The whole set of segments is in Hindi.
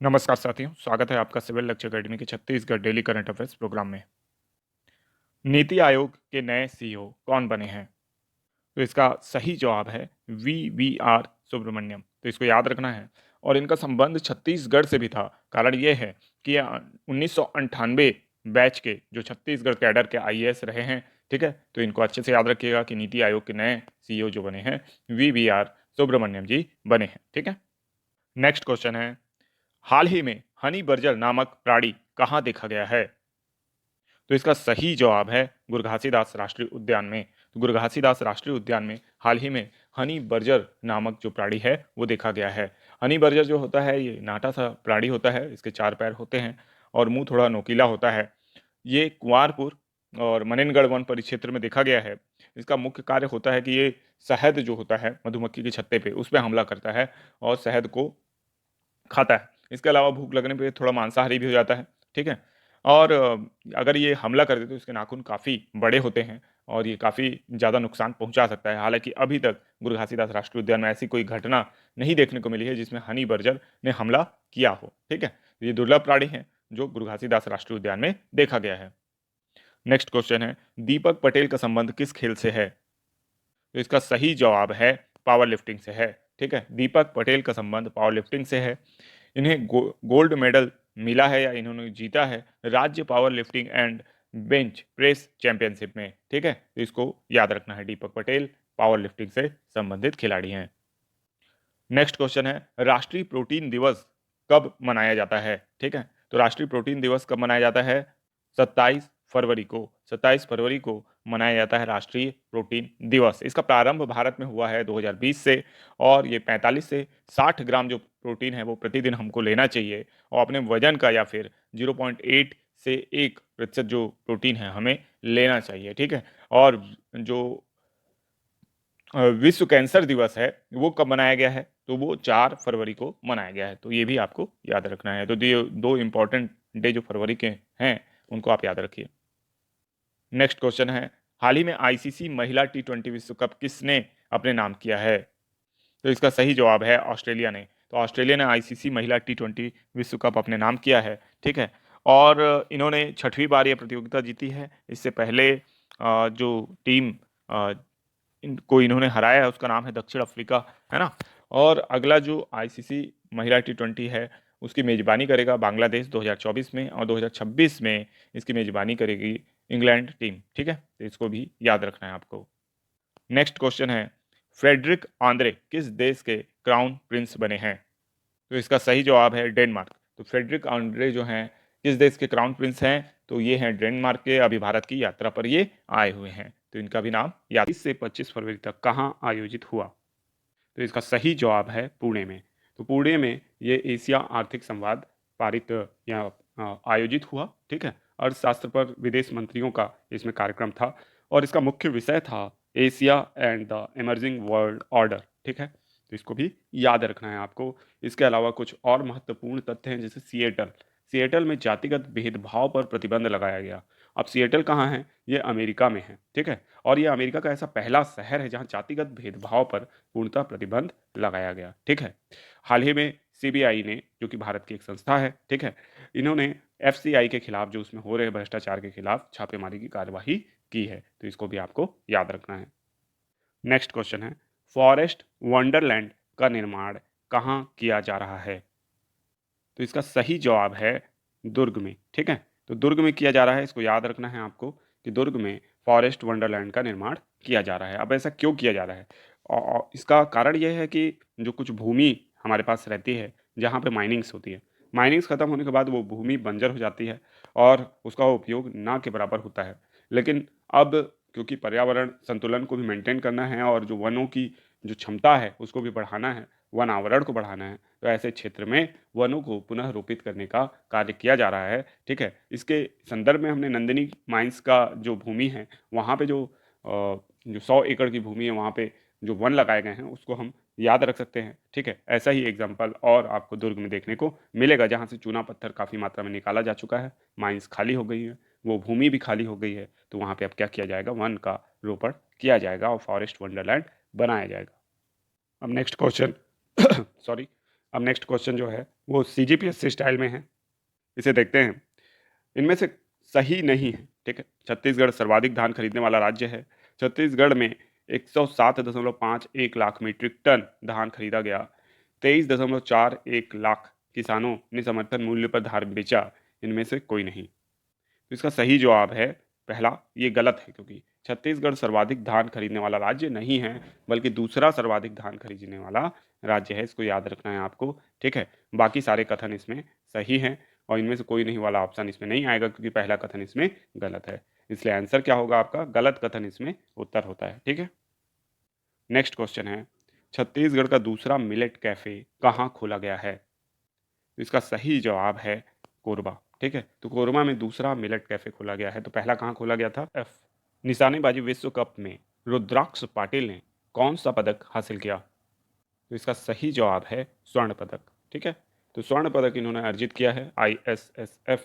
नमस्कार साथियों, स्वागत है आपका सिविल लेक्चर अकेडमी के Chhattisgarh daily current affairs programme में। नीति आयोग के नए सीईओ कौन बने हैं? तो इसका सही जवाब है वी सुब्रमण्यम। तो इसको याद रखना है। और इनका संबंध छत्तीसगढ़ से भी था। कारण ये है कि 1998 बैच के जो छत्तीसगढ़ कैडर के आईएएस रहे हैं, ठीक है। तो इनको अच्छे से याद रखिएगा कि नीति आयोग के नए सीईओ जो बने हैं वी सुब्रमण्यम जी बने हैं, ठीक है। नेक्स्ट क्वेश्चन है, हाल ही में हनी बर्जर नामक प्राणी कहाँ देखा गया है? तो इसका सही जवाब है गुरघासीदास राष्ट्रीय उद्यान में। तो गुरघासीदास राष्ट्रीय उद्यान में हाल ही में हनी बर्जर नामक जो प्राणी है वो देखा गया है। हनी बर्जर जो होता है ये नाटा सा प्राणी होता है, इसके 4 पैर होते हैं और मुंह थोड़ा नोकीला होता है। ये कुंवारपुर और मनेनगढ़ वन परिक्षेत्र में देखा गया है। इसका मुख्य कार्य होता है कि ये शहद जो होता है मधुमक्खी के छत्ते पे उस पर हमला करता है और शहद को खाता है। इसके अलावा भूख लगने पे थोड़ा मांसाहारी भी हो जाता है, ठीक है? और अगर ये हमला कर दे तो इसके नाखून काफ़ी बड़े होते हैं और ये काफ़ी ज़्यादा नुकसान पहुँचा सकता है। हालाँकि अभी तक गुरु घासीदास राष्ट्रीय उद्यान में ऐसी कोई घटना नहीं देखने को मिली है जिसमें हनी बर्जर ने हमला किया हो, ठीक है? ये दुर्लभ प्राणी है जो गुरु घासीदास राष्ट्रीय उद्यान में देखा गया है। नेक्स्ट क्वेश्चन है, दीपक पटेल का संबंध किस खेल से है? तो इसका सही जवाब है पावर लिफ्टिंग से है, ठीक है। दीपक पटेल का संबंध पावर लिफ्टिंग से है। इन्हें गोल्ड मेडल मिला है या इन्होंने जीता है राज्य power lifting and bench press championship में, ठीक है। तो इसको याद रखना है, दीपक पटेल पावर लिफ्टिंग से संबंधित खिलाड़ी हैं। नेक्स्ट क्वेश्चन है, राष्ट्रीय प्रोटीन दिवस कब मनाया जाता है? ठीक है, तो राष्ट्रीय प्रोटीन दिवस कब मनाया जाता है? 27 फरवरी को। 27 फरवरी को मनाया जाता है राष्ट्रीय प्रोटीन दिवस। इसका प्रारंभ भारत में हुआ है 2020 से और ये 45 से 60 ग्राम जो प्रोटीन है वो प्रतिदिन हमको लेना चाहिए और अपने वजन का या फिर 0.8 से 1% जो प्रोटीन है हमें लेना चाहिए, ठीक है। और जो विश्व कैंसर दिवस है वो कब मनाया गया है? तो वो 4 फरवरी को मनाया गया है। तो ये भी आपको याद रखना है। तो ये दो इंपॉर्टेंट डे जो फरवरी के हैं उनको आप याद रखिए। नेक्स्ट क्वेश्चन है, हाल ही में आईसीसी महिला टी20 विश्व कप किसने अपने नाम किया है? तो इसका सही जवाब है ऑस्ट्रेलिया ने। तो ऑस्ट्रेलिया ने आईसीसी महिला टी20 विश्व कप अपने नाम किया है, ठीक है। और इन्होंने 6वीं बार ये प्रतियोगिता जीती है। इससे पहले जो टीम को इन्होंने हराया है उसका नाम है दक्षिण अफ्रीका, है ना। और अगला जो आईसीसी महिला टी20 है उसकी मेजबानी करेगा बांग्लादेश 2024 में और 2026 में इसकी मेजबानी करेगी इंग्लैंड टीम, ठीक है। तो इसको भी याद रखना है आपको। नेक्स्ट क्वेश्चन है, फ्रेडरिक आंद्रे किस देश के क्राउन प्रिंस बने हैं? तो इसका सही जवाब है डेनमार्क। तो फ्रेडरिक आंद्रे जो हैं किस देश के क्राउन प्रिंस हैं? तो ये हैं डेनमार्क के। अभी भारत की यात्रा पर ये आए हुए हैं, तो इनका भी नाम याद। 20 से 25 फरवरी तक कहाँ आयोजित हुआ? तो इसका सही जवाब है पुणे में। तो पुणे में ये एशिया आर्थिक संवाद पारित या आयोजित हुआ, ठीक है। अर्थशास्त्र पर विदेश मंत्रियों का इसमें कार्यक्रम था और इसका मुख्य विषय था Asia and the emerging world order, ठीक है। तो इसको भी याद रखना है आपको। इसके अलावा कुछ और महत्वपूर्ण तथ्य हैं, जैसे सिएटल। सिएटल में जातिगत भेदभाव पर प्रतिबंध लगाया गया। अब सिएटल कहाँ है? ये अमेरिका में है, ठीक है। और ये अमेरिका का ऐसा पहला शहर है जहाँ जातिगत भेदभाव पर पूर्णतः प्रतिबंध लगाया गया, ठीक है। हाल ही में सीबीआई ने, जो कि भारत की एक संस्था है, ठीक है, इन्होंने एफसीआई के खिलाफ जो उसमें हो रहे भ्रष्टाचार के खिलाफ छापेमारी की कार्यवाही की है। तो इसको भी आपको याद रखना है। नेक्स्ट क्वेश्चन है, फॉरेस्ट वंडरलैंड का निर्माण कहाँ किया जा रहा है? तो इसका सही जवाब है दुर्ग में, ठीक है। तो दुर्ग में किया जा रहा है, इसको याद रखना है आपको कि दुर्ग में फॉरेस्ट वंडरलैंड का निर्माण किया जा रहा है। अब ऐसा क्यों किया जा रहा है? इसका कारण यह है कि जो कुछ भूमि हमारे पास रहती है जहाँ पे माइनिंग्स होती है, माइनिंग्स खत्म होने के बाद वो भूमि बंजर हो जाती है और उसका उपयोग ना के बराबर होता है। लेकिन अब क्योंकि पर्यावरण संतुलन को भी मेंटेन करना है और जो वनों की जो क्षमता है उसको भी बढ़ाना है, वन आवरण को बढ़ाना है, तो ऐसे क्षेत्र में वनों को पुनः रोपित करने का कार्य किया जा रहा है, ठीक है। इसके संदर्भ में हमने नंदिनी माइंस का जो भूमि है वहाँ पे जो 100 एकड़ की भूमि है वहाँ पे जो वन लगाए गए हैं उसको हम याद रख सकते हैं, ठीक है। ऐसा ही एग्जाम्पल और आपको दुर्ग में देखने को मिलेगा जहाँ से चूना पत्थर काफ़ी मात्रा में निकाला जा चुका है, माइंस खाली हो गई है, वो भूमि भी खाली हो गई है। तो वहाँ पे अब क्या किया जाएगा? वन का रोपण किया जाएगा और फॉरेस्ट वंडरलैंड बनाया जाएगा। अब नेक्स्ट क्वेश्चन सॉरी, अब नेक्स्ट क्वेश्चन जो है वो CGPSC स्टाइल में है, इसे देखते हैं। इनमें से सही नहीं है, ठीक है। छत्तीसगढ़ सर्वाधिक धान खरीदने वाला राज्य है। छत्तीसगढ़ में 107.51 लाख मीट्रिक टन धान खरीदा गया। 23.41 लाख किसानों ने समर्थन मूल्य पर धान बेचा। इनमें से कोई नहीं। तो इसका सही जवाब है पहला, ये गलत है क्योंकि छत्तीसगढ़ सर्वाधिक धान खरीदने वाला राज्य नहीं है, बल्कि दूसरा सर्वाधिक धान खरीदने वाला राज्य है। इसको याद रखना है आपको, ठीक है। बाकी सारे कथन इसमें सही हैं और इनमें से कोई नहीं वाला ऑप्शन इसमें नहीं आएगा क्योंकि पहला कथन इसमें गलत है। इसलिए आंसर क्या होगा आपका, गलत कथन इसमें उत्तर होता है, ठीक है। नेक्स्ट क्वेश्चन है, छत्तीसगढ़ का दूसरा मिलेट कैफे कहाँ खोला गया है? तो इसका सही जवाब है कोरबा, ठीक है। तो कोरबा में दूसरा मिलेट कैफे खोला गया है। तो पहला कहाँ खोला गया था? एफ। निशानेबाजी विश्व कप में रुद्राक्ष पाटिल ने कौन सा पदक हासिल किया? तो इसका सही जवाब है स्वर्ण पदक, ठीक है। तो स्वर्ण पदक इन्होंने अर्जित किया है। ISSF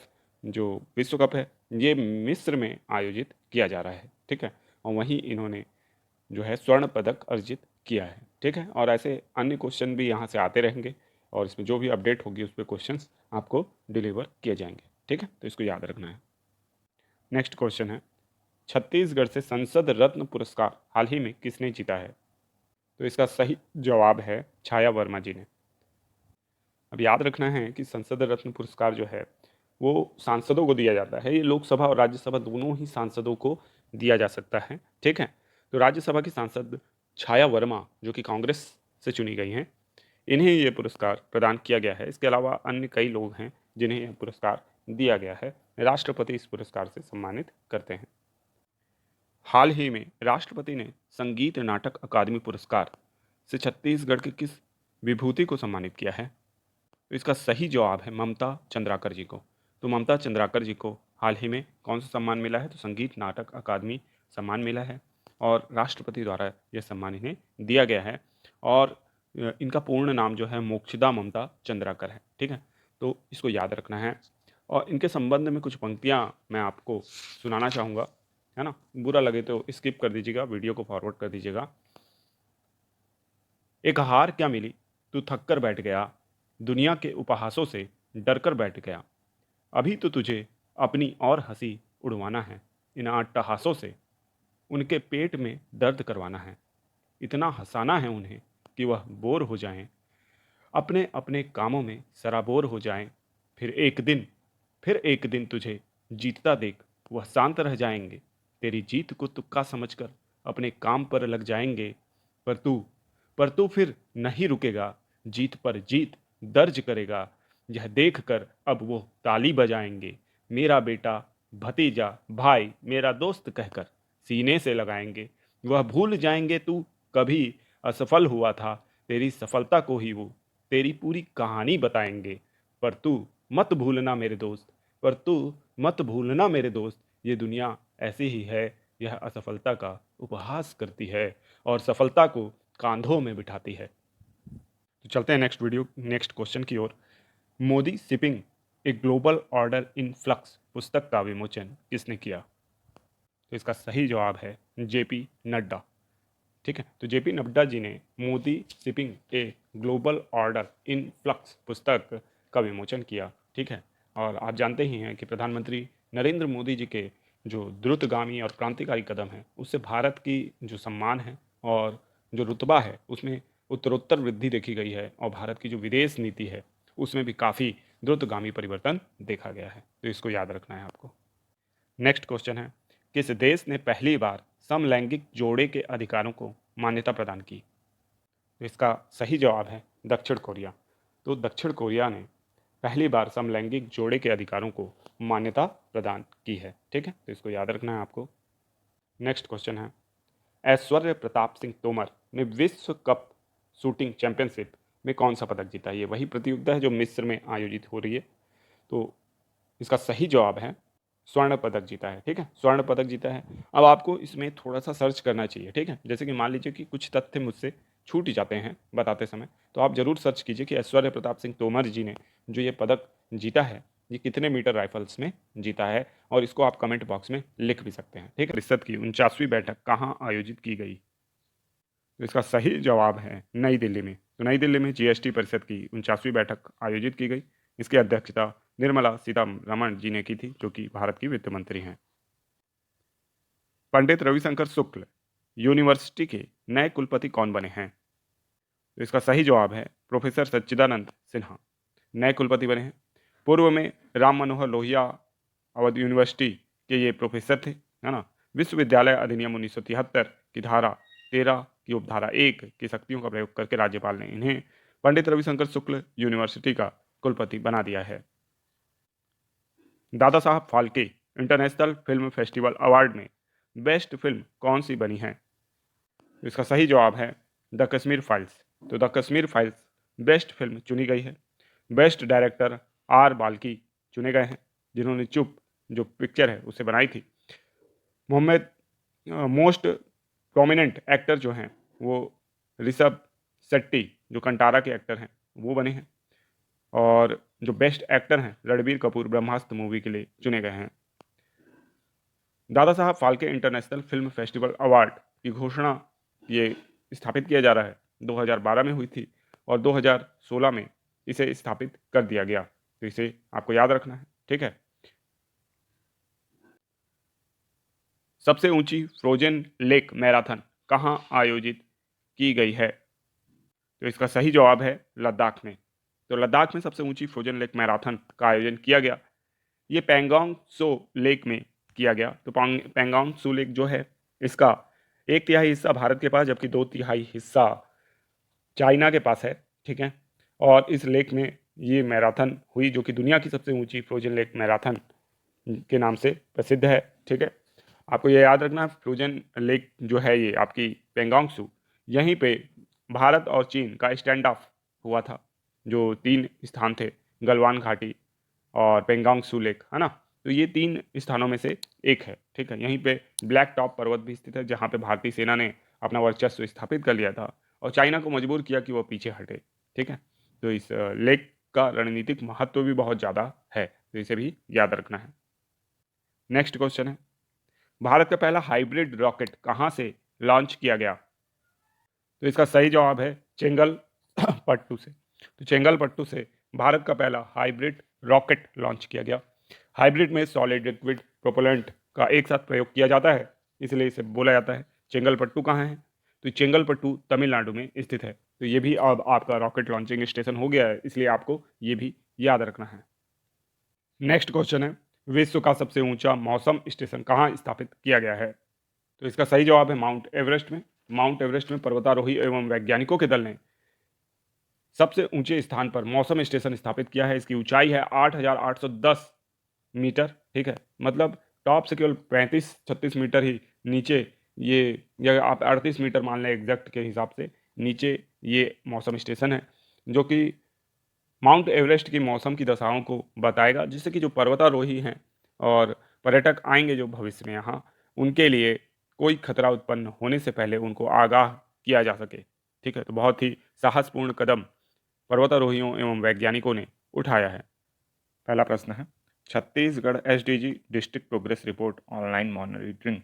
जो विश्व कप है ये मिस्र में आयोजित किया जा रहा है, ठीक है। और वहीं इन्होंने जो है स्वर्ण पदक अर्जित किया है, ठीक है। और ऐसे अन्य क्वेश्चन भी यहाँ से आते रहेंगे और इसमें जो भी अपडेट होगी उस पर क्वेश्चन आपको डिलीवर किए जाएंगे, ठीक है। तो इसको याद रखना है। नेक्स्ट क्वेश्चन है, छत्तीसगढ़ से संसद रत्न पुरस्कार हाल ही में किसने जीता है? तो इसका सही जवाब है छाया वर्मा जी ने। अब याद रखना है कि संसद रत्न पुरस्कार जो है वो सांसदों को दिया जाता है। ये लोकसभा और राज्यसभा दोनों ही सांसदों को दिया जा सकता है, ठीक है। तो राज्यसभा की सांसद छाया वर्मा जो कि कांग्रेस से चुनी गई हैं, इन्हें ये पुरस्कार प्रदान किया गया है। इसके अलावा अन्य कई लोग हैं जिन्हें यह पुरस्कार दिया गया है। राष्ट्रपति इस पुरस्कार से सम्मानित करते हैं। हाल ही में राष्ट्रपति ने संगीत नाटक अकादमी पुरस्कार से छत्तीसगढ़ के किस विभूति को सम्मानित किया है? तो इसका सही जवाब है ममता चंद्राकर जी को। तो ममता चंद्राकर जी को हाल ही में कौन सा सम्मान मिला है? तो संगीत नाटक अकादमी सम्मान मिला है और राष्ट्रपति द्वारा यह सम्मान इन्हें दिया गया है। और इनका पूर्ण नाम जो है मोक्षदा ममता चंद्राकर है, ठीक है। तो इसको याद रखना है। और इनके संबंध में कुछ पंक्तियाँ मैं आपको सुनाना चाहूँगा, है ना। बुरा लगे तो स्किप कर दीजिएगा, वीडियो को फॉरवर्ड कर दीजिएगा। एक हार क्या मिली, तू थक कर बैठ गया, दुनिया के उपहासों से डर कर बैठ गया। अभी तो तुझे अपनी और हंसी उड़वाना है, इन अट्टहासों से उनके पेट में दर्द करवाना है। इतना हंसाना है उन्हें कि वह बोर हो जाएं, अपने अपने कामों में सराबोर हो जाएं। फिर एक दिन तुझे जीतता देख वह शांत रह जाएंगे। तेरी जीत को तुक्का समझकर अपने काम पर लग जाएंगे। पर तू पर तू फिर नहीं रुकेगा, जीत पर जीत दर्ज करेगा। यह देख कर अब वो ताली बजाएंगे, मेरा बेटा, भतीजा, भाई, मेरा दोस्त कहकर सीने से लगाएंगे। वह भूल जाएंगे तू कभी असफल हुआ था, तेरी सफलता को ही वो तेरी पूरी कहानी बताएंगे। पर तू मत भूलना मेरे दोस्त, पर तू मत भूलना मेरे दोस्त, ये दुनिया ऐसी ही है। यह असफलता का उपहास करती है और सफलता को कांधों में बिठाती है। तो चलते हैं नेक्स्ट क्वेश्चन की ओर। Modi shaping a global order in flux पुस्तक का विमोचन किसने किया? तो इसका सही जवाब है JP नड्डा, ठीक है। तो JP नड्डा जी ने Modi shaping a global order in flux पुस्तक का विमोचन किया, ठीक है। और आप जानते ही हैं कि प्रधानमंत्री नरेंद्र मोदी जी के जो द्रुतगामी और क्रांतिकारी कदम है उससे भारत की जो सम्मान है और जो रुतबा है उसमें उत्तरोत्तर वृद्धि देखी गई है और भारत की जो विदेश नीति है उसमें भी काफ़ी द्रुतगामी परिवर्तन देखा गया है। तो इसको याद रखना है आपको। नेक्स्ट क्वेश्चन है, किस देश ने पहली बार समलैंगिक जोड़े के अधिकारों को मान्यता प्रदान की? तो इसका सही जवाब है दक्षिण कोरिया। तो दक्षिण कोरिया ने पहली बार समलैंगिक जोड़े के अधिकारों को मान्यता प्रदान की है, ठीक है। तो इसको याद रखना है आपको। नेक्स्ट क्वेश्चन है, ऐश्वर्य प्रताप सिंह तोमर ने विश्व कप शूटिंग चैंपियनशिप में कौन सा पदक जीता है? ये वही प्रतियोगिता है जो मिस्र में आयोजित हो रही है। तो इसका सही जवाब है स्वर्ण पदक जीता है, ठीक है। स्वर्ण पदक जीता है। अब आपको इसमें थोड़ा सा सर्च करना चाहिए, ठीक है। जैसे कि मान लीजिए कि कुछ तथ्य मुझसे छूट जाते हैं बताते समय, तो आप ज़रूर सर्च कीजिए कि ऐश्वर्य प्रताप सिंह तोमर जी ने जो ये पदक जीता है ये कितने मीटर राइफल्स में जीता है, और इसको आप कमेंट बॉक्स में लिख भी सकते हैं, ठीक है। परिषद की 49वीं बैठक कहाँ आयोजित की गई? तो इसका सही जवाब है नई दिल्ली में। तो नई दिल्ली में जीएसटी परिषद की 49वीं बैठक आयोजित की गई। इसकी अध्यक्षता निर्मला सीतारमण जी ने की थी, जो कि भारत की वित्त मंत्री हैं। पंडित रविशंकर शुक्ल यूनिवर्सिटी के नए कुलपति कौन बने हैं? तो इसका सही जवाब है प्रोफेसर सच्चिदानंद सिन्हा नए कुलपति बने हैं। पूर्व में राम मनोहर लोहिया अवध यूनिवर्सिटी के ये प्रोफेसर थे, है ना। विश्वविद्यालय अधिनियम 1973 की धारा 13 की उपधारा 1 की शक्तियों का प्रयोग करके राज्यपाल ने इन्हें पंडित रविशंकर शुक्ल यूनिवर्सिटी का कुलपति बना दिया है। Dada Saheb Phalke international film festival award में बेस्ट फिल्म कौन सी बनी है? तो इसका सही जवाब है द कश्मीर फाइल्स। तो the Kashmir files best film चुनी गई है। बेस्ट डायरेक्टर आर बाल्की चुने गए हैं, जिन्होंने चुप जो पिक्चर है उसे बनाई थी। मोहम्मद मोस्ट प्रोमिनेंट एक्टर जो हैं वो ऋषभ शेट्टी जो कंटारा के एक्टर हैं वो बने हैं। और जो बेस्ट एक्टर हैं रणबीर कपूर ब्रह्मास्त्र मूवी के लिए चुने गए हैं। Dada Saheb Phalke international film festival award की घोषणा ये स्थापित किया जा रहा है 2012 में हुई थी और 2016 में इसे स्थापित कर दिया गया। तो इसे आपको याद रखना है, ठीक है। सबसे ऊंची फ्रोजन लेक मैराथन कहाँ आयोजित की गई है? तो इसका सही जवाब है लद्दाख में। तो लद्दाख में सबसे ऊंची फ्रोजन लेक मैराथन का आयोजन किया गया। ये पैंगोंग सो लेक में किया गया। तो पैंगोंग सो लेक जो है इसका 1/3 हिस्सा भारत के पास जबकि 2/3 हिस्सा चाइना के पास है, ठीक है। और इस लेक में ये मैराथन हुई जो कि दुनिया की सबसे ऊंची फ्रोजन लेक मैराथन के नाम से प्रसिद्ध है, ठीक है। आपको ये याद रखना है फ्रोजन लेक जो है ये आपकी पेंगोंग सू, यहीं पे भारत और चीन का स्टैंड ऑफ हुआ था। जो 3 स्थान थे गलवान घाटी और पेंगोंग सू लेक, है ना। तो ये 3 स्थानों में से एक है, ठीक है। यहीं पे ब्लैक टॉप पर्वत भी स्थित है जहाँ पे भारतीय सेना ने अपना वर्चस्व स्थापित कर लिया था और चाइना को मजबूर किया कि वो पीछे हटे, ठीक है। तो इस लेक का रणनीतिक महत्व भी बहुत ज़्यादा है, तो इसे भी याद रखना है। नेक्स्ट क्वेश्चन है, भारत का पहला हाइब्रिड रॉकेट कहाँ से लॉन्च किया गया? तो इसका सही जवाब है चेंगलपट्टू से। तो चेंगलपट्टू से भारत का पहला हाइब्रिड रॉकेट लॉन्च किया गया। हाइब्रिड में सॉलिड लिक्विड प्रोपेलेंट का एक साथ प्रयोग किया जाता है, इसलिए इसे बोला जाता है। चेंगलपट्टू कहाँ है? तो चेंगलपट्टू तमिलनाडु में स्थित है। तो ये भी अब आपका रॉकेट लॉन्चिंग स्टेशन हो गया है, इसलिए आपको ये भी याद रखना है। नेक्स्ट क्वेश्चन है, विश्व का सबसे ऊंचा मौसम स्टेशन कहाँ स्थापित किया गया है? तो इसका सही जवाब है माउंट एवरेस्ट में। माउंट एवरेस्ट में पर्वतारोही एवं वैज्ञानिकों के दल ने सबसे ऊंचे स्थान पर मौसम स्टेशन स्थापित किया है। इसकी ऊंचाई है 8,810 मीटर, ठीक है। मतलब टॉप से केवल 35-36 मीटर ही नीचे ये, या आप 38 मीटर मान लें एग्जैक्ट के हिसाब से, नीचे ये मौसम स्टेशन है जो कि माउंट एवरेस्ट की मौसम की दशाओं को बताएगा, जिससे कि जो पर्वतारोही हैं और पर्यटक आएंगे जो भविष्य में यहाँ, उनके लिए कोई खतरा उत्पन्न होने से पहले उनको आगाह किया जा सके, ठीक है। तो बहुत ही साहसपूर्ण कदम पर्वतारोहियों एवं वैज्ञानिकों ने उठाया है। पहला प्रश्न है, Chhattisgarh SDG district progress report online monitoring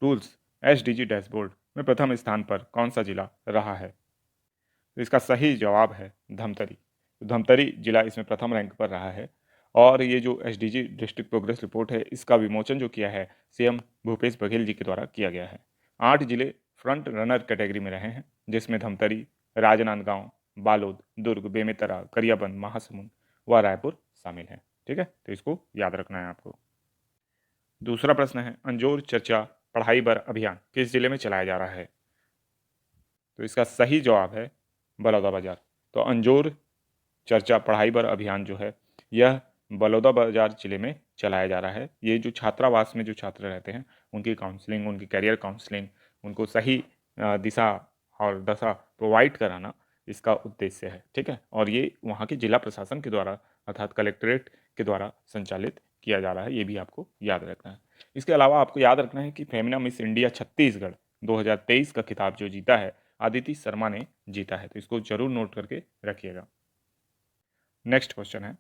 tools SDG dashboard में प्रथम स्थान पर कौन सा जिला रहा है? तो इसका सही जवाब है धमतरी। तो धमतरी जिला इसमें प्रथम रैंक पर रहा है। और ये जो एसडीजी डिस्ट्रिक्ट प्रोग्रेस रिपोर्ट है इसका विमोचन जो किया है सीएम भूपेश बघेल जी के द्वारा किया गया है। 8 जिले फ्रंट रनर कैटेगरी में रहे हैं, जिसमें धमतरी, राजनांदगांव, बालोद, दुर्ग, बेमेतरा, गरियाबंद, महासमुंद व रायपुर शामिल हैं, ठीक है। तो इसको याद रखना है आपको। दूसरा प्रश्न है, अंजोर चर्चा पढ़ाई बर अभियान किस जिले में चलाया जा रहा है? तो इसका सही जवाब है बलौदाबाजार। तो अंजोर चर्चा पढ़ाई बर अभियान जो है यह बलौदाबाजार जिले में चलाया जा रहा है। ये जो छात्रावास में जो छात्र रहते हैं उनकी काउंसलिंग, उनकी करियर काउंसलिंग, उनको सही दिशा और दशा प्रोवाइड कराना इसका उद्देश्य है, ठीक है। और ये वहाँ के जिला प्रशासन के द्वारा अर्थात कलेक्ट्रेट के द्वारा संचालित किया जा रहा है, ये भी आपको याद रखना है। इसके अलावा आपको याद रखना है कि फेमिना मिस इंडिया छत्तीसगढ़ 2023 का खिताब जो जीता है आदिति शर्मा ने जीता है, तो इसको जरूर नोट करके रखिएगा। नेक्स्ट क्वेश्चन है,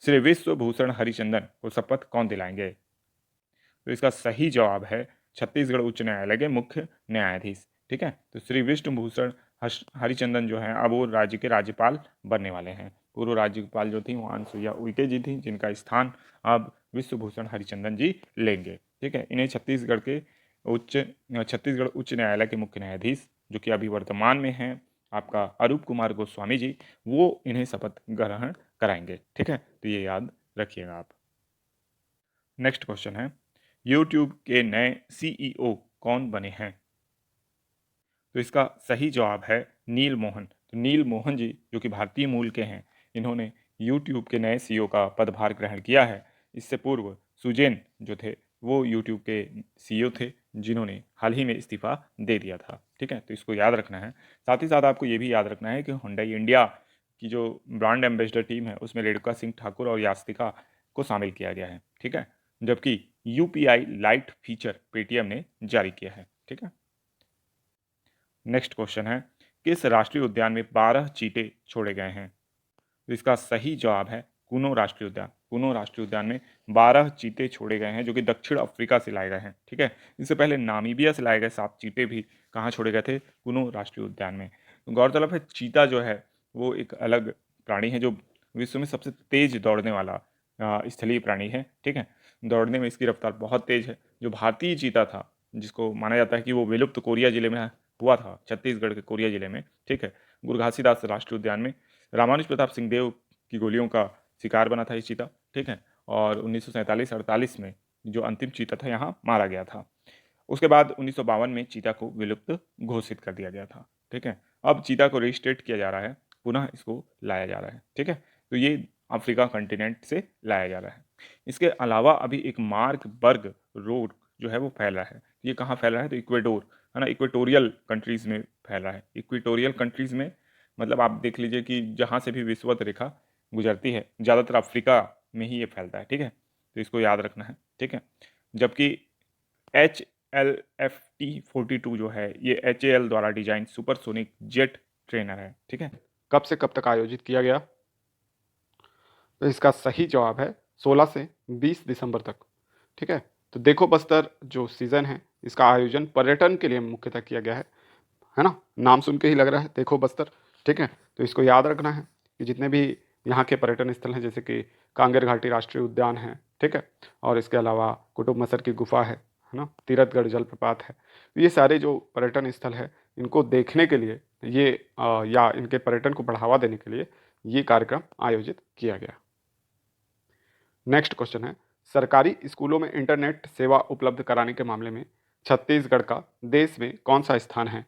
श्री विश्वभूषण हरिचंदन को शपथ कौन दिलाएंगे? तो इसका सही जवाब है छत्तीसगढ़ उच्च न्यायालय के मुख्य न्यायाधीश, ठीक है। तो श्री विष्णुभूषण हरिचंदन जो हैं अब वो राज्य के राज्यपाल बनने वाले हैं। पूर्व राज्यपाल जो थी वो अनुसुईया उइके जी थी, जिनका स्थान अब विश्वभूषण हरिचंदन जी लेंगे। ठीक है, इन्हें छत्तीसगढ़ उच्च न्यायालय के मुख्य न्यायाधीश जो कि अभी वर्तमान में हैं आपका अरूप कुमार गोस्वामी जी, वो इन्हें शपथ ग्रहण कराएंगे। ठीक है, तो ये याद रखिएगा आप। नेक्स्ट क्वेश्चन है, यूट्यूब के नए सीईओ कौन बने हैं? तो इसका सही जवाब है नील मोहन। तो नील मोहन जी जो कि भारतीय मूल के हैं, इन्होंने यूट्यूब के नए सीईओ का पदभार ग्रहण किया है। इससे पूर्व सुजैन जो थे वो यूट्यूब के सीईओ थे, जिन्होंने हाल ही में इस्तीफा दे दिया था। ठीक है, तो इसको याद रखना है। साथ ही साथ आपको ये भी याद रखना है कि हुंडई इंडिया की जो ब्रांड एम्बेसडर टीम है उसमें रेणुका सिंह ठाकुर और यास्तिका को शामिल किया गया है। ठीक है, जबकि यूपीआई लाइट फीचर पेटीएम ने जारी किया है। ठीक है, नेक्स्ट क्वेश्चन है, किस राष्ट्रीय उद्यान में 12 चीते छोड़े गए हैं? तो इसका सही जवाब है कुनो राष्ट्रीय उद्यान। कुनो राष्ट्रीय उद्यान में 12 चीते छोड़े गए हैं जो कि दक्षिण अफ्रीका से लाए गए हैं। ठीक है, इससे पहले नामीबिया से लाए गए 7 चीते भी कहाँ छोड़े गए थे? कुनो राष्ट्रीय उद्यान में। तो गौरतलब है चीता जो है वो एक अलग प्राणी है जो विश्व में सबसे तेज दौड़ने वाला स्थलीय प्राणी है। ठीक है, दौड़ने में इसकी रफ्तार बहुत तेज है। जो भारतीय चीता था, जिसको माना जाता है कि वो विलुप्त कोरिया जिले में हुआ था, छत्तीसगढ़ के कोरिया जिले में। ठीक है, गुरघासीदास राष्ट्रीय उद्यान में रामानुज प्रताप सिंह देव की गोलियों का शिकार बना था ये चीता। ठीक है, और 1947-48 में जो अंतिम चीता था यहाँ मारा गया था। उसके बाद 1952 में चीता को विलुप्त घोषित कर दिया गया था। ठीक है, अब चीता को रिस्टेट किया जा रहा है, पुनः इसको लाया जा रहा है। ठीक है, तो ये अफ्रीका कंटिनेंट से लाया जा रहा है। इसके अलावा अभी एक मार्कबर्ग रोग जो है वो फैल रहा है। ये कहाँ फैल रहा है? तो इक्वेडोर है ना, इक्वेटोरियल कंट्रीज़ में फैल रहा है। इक्वेटोरियल कंट्रीज़ में मतलब आप देख लीजिए कि जहाँ से भी विषुवत रेखा गुजरती है ज़्यादातर अफ्रीका में ही ये फैलता है। ठीक है, तो इसको याद रखना है। ठीक है, जबकि HLFT-42 जो है ये HAL द्वारा डिजाइन सुपरसोनिक जेट ट्रेनर है। ठीक है, कब से कब तक आयोजित किया गया? तो इसका सही जवाब है 16 से 20 दिसंबर तक। ठीक है, तो देखो बस्तर जो सीज़न है इसका आयोजन पर्यटन के लिए मुख्यतः किया गया है ना? नाम सुन के ही लग रहा है देखो बस्तर। ठीक है, तो इसको याद रखना है कि जितने भी यहाँ के पर्यटन स्थल हैं जैसे कि कांगेर घाटी राष्ट्रीय उद्यान है, ठीक है, और इसके अलावा कुतुब मसर की गुफा है ना, तीरथगढ़ जलप्रपात है, तो ये सारे जो पर्यटन स्थल है इनको देखने के लिए ये या इनके पर्यटन को बढ़ावा देने के लिए ये कार्यक्रम आयोजित किया गया। नेक्स्ट क्वेश्चन है, सरकारी स्कूलों में इंटरनेट सेवा उपलब्ध कराने के मामले में छत्तीसगढ़ का देश में कौन सा स्थान है?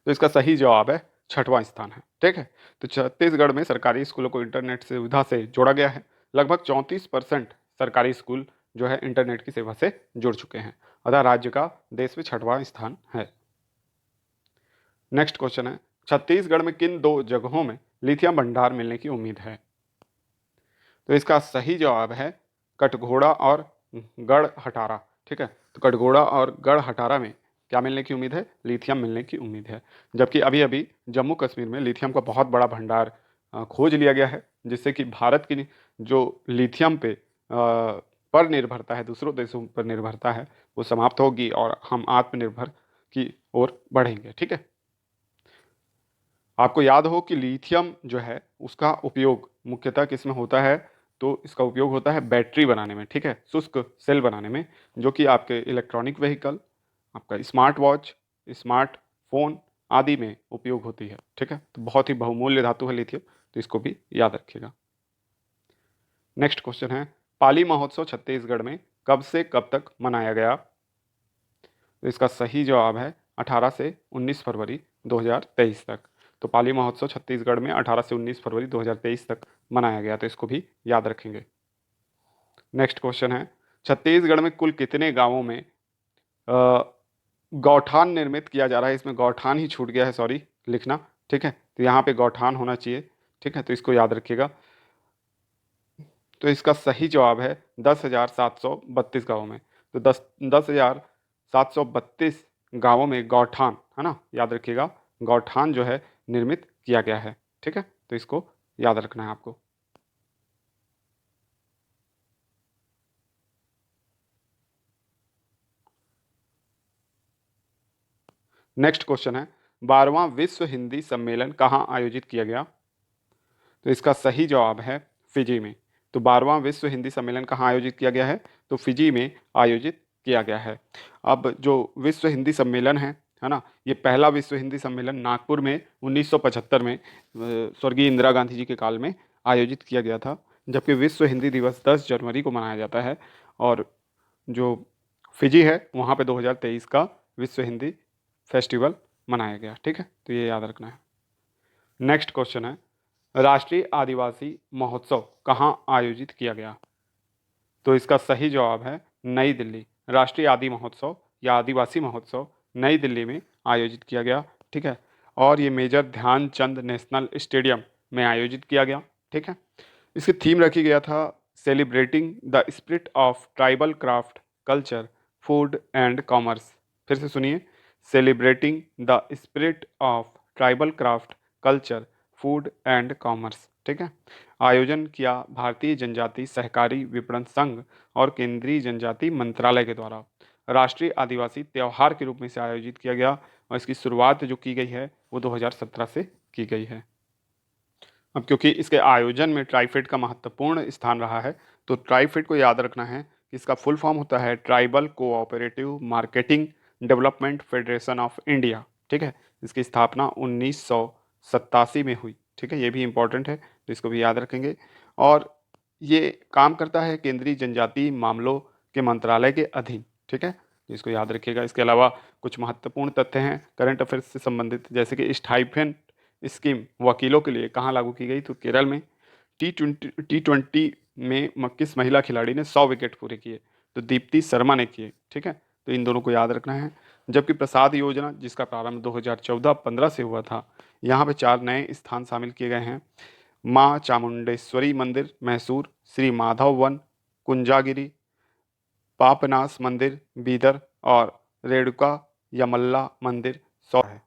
तो इसका सही जवाब है 6वां स्थान है। ठीक है, तो छत्तीसगढ़ में सरकारी स्कूलों को इंटरनेट सुविधा से जोड़ा गया है। लगभग 34% सरकारी स्कूल जो है इंटरनेट की सेवा से जुड़ चुके हैं, अतः राज्य का देश में 6वां स्थान है। नेक्स्ट क्वेश्चन है, छत्तीसगढ़ में किन 2 जगहों में लिथियम भंडार मिलने की उम्मीद है? तो इसका सही जवाब है कटघोड़ा और गढ़हटारा। ठीक है, तो कटघोड़ा और गढ़हटारा में क्या मिलने की उम्मीद है? लिथियम मिलने की उम्मीद है। जबकि अभी अभी जम्मू कश्मीर में लिथियम का बहुत बड़ा भंडार खोज लिया गया है, जिससे कि भारत की जो लिथियम पे पर निर्भरता है, दूसरों देशों पर निर्भरता है, वो समाप्त होगी और हम आत्मनिर्भर की ओर बढ़ेंगे। ठीक है, आपको याद हो कि लिथियम जो है उसका उपयोग मुख्यतः किस में होता है? तो इसका उपयोग होता है बैटरी बनाने में। ठीक है, शुष्क सेल बनाने में, जो कि आपके इलेक्ट्रॉनिक व्हीकल, आपका स्मार्ट वॉच, स्मार्ट फोन आदि में उपयोग होती है। ठीक है, तो बहुत ही बहुमूल्य धातु है लिथियम, तो इसको भी याद रखिएगा। नेक्स्ट क्वेश्चन है, पाली महोत्सव छत्तीसगढ़ में कब से कब तक मनाया गया? तो इसका सही जवाब है 18 से 19 फरवरी 2023 तक। तो पाली महोत्सव छत्तीसगढ़ में 18 से 19 फरवरी 2023 तक मनाया गया, तो इसको भी याद रखेंगे। नेक्स्ट क्वेश्चन है, छत्तीसगढ़ में कुल कितने गांवों में गौठान निर्मित किया जा रहा है? इसमें गौठान ही छूट गया है, सॉरी लिखना। ठीक है, तो यहाँ पे गौठान होना चाहिए। ठीक है, तो इसको याद रखिएगा। तो इसका सही जवाब है 10,732 गाँवों में। तो 10,732 गाँवों में गौठान, है ना, याद रखिएगा, गौठान जो है निर्मित किया गया है। ठीक है, तो इसको याद रखना है आपको। नेक्स्ट क्वेश्चन है, 12वां विश्व हिंदी सम्मेलन कहाँ आयोजित किया गया? तो इसका सही जवाब है फिजी में। तो 12वां विश्व हिंदी सम्मेलन कहाँ आयोजित किया गया है? तो फिजी में आयोजित किया गया है। अब जो विश्व हिंदी सम्मेलन है ना, ये पहला विश्व हिंदी सम्मेलन नागपुर में 1975 में स्वर्गीय इंदिरा गांधी जी के काल में आयोजित किया गया था, जबकि विश्व हिंदी दिवस 10 जनवरी को मनाया जाता है। और जो फिजी है वहाँ पे 2023 का विश्व हिंदी फेस्टिवल मनाया गया। ठीक है, तो ये याद रखना है। नेक्स्ट क्वेश्चन है, राष्ट्रीय आदिवासी महोत्सव कहाँ आयोजित किया गया? तो इसका सही जवाब है नई दिल्ली। राष्ट्रीय आदि महोत्सव या आदिवासी महोत्सव नई दिल्ली में आयोजित किया गया। ठीक है, और ये मेजर ध्यानचंद नेशनल स्टेडियम में आयोजित किया गया। ठीक है, इसकी थीम रखी गया था celebrating the spirit of tribal craft culture food and commerce. फिर से सुनिए, celebrating the spirit of tribal craft culture food and commerce. ठीक है, आयोजन किया भारतीय जनजाति सहकारी विपणन संघ और केंद्रीय जनजाति मंत्रालय के द्वारा। राष्ट्रीय आदिवासी त्योहार के रूप में इसे आयोजित किया गया और इसकी शुरुआत जो की गई है वो 2017 से की गई है। अब क्योंकि इसके आयोजन में ट्राइफेड का महत्वपूर्ण स्थान रहा है, तो ट्राइफेड को याद रखना है कि इसका फुल फॉर्म होता है tribal cooperative marketing development federation of India. ठीक है, इसकी स्थापना 1987 में हुई। ठीक है, ये भी इंपॉर्टेंट है, तो इसको भी याद रखेंगे। और ये काम करता है केंद्रीय जनजातीय मामलों के मंत्रालय के अधीन। ठीक है, तो इसको याद रखिएगा। इसके अलावा कुछ महत्वपूर्ण तथ्य हैं करंट अफेयर्स से संबंधित, जैसे कि स्टाइपेंड स्कीम वकीलों के लिए कहाँ लागू की गई? तो केरल में। टी20 में किस महिला खिलाड़ी ने 100 विकेट पूरे किए? तो दीप्ति शर्मा ने किए। ठीक है, तो इन दोनों को याद रखना है। जबकि प्रसाद योजना जिसका प्रारंभ 2014-15 से हुआ था, यहाँ पे 4 नए स्थान शामिल किए गए हैं। माँ चामुंडेश्वरी मंदिर मैसूर, श्री माधव वन कुंजागिरी, पापनास मंदिर बीदर और रेणुका यमल्ला मंदिर सौर है।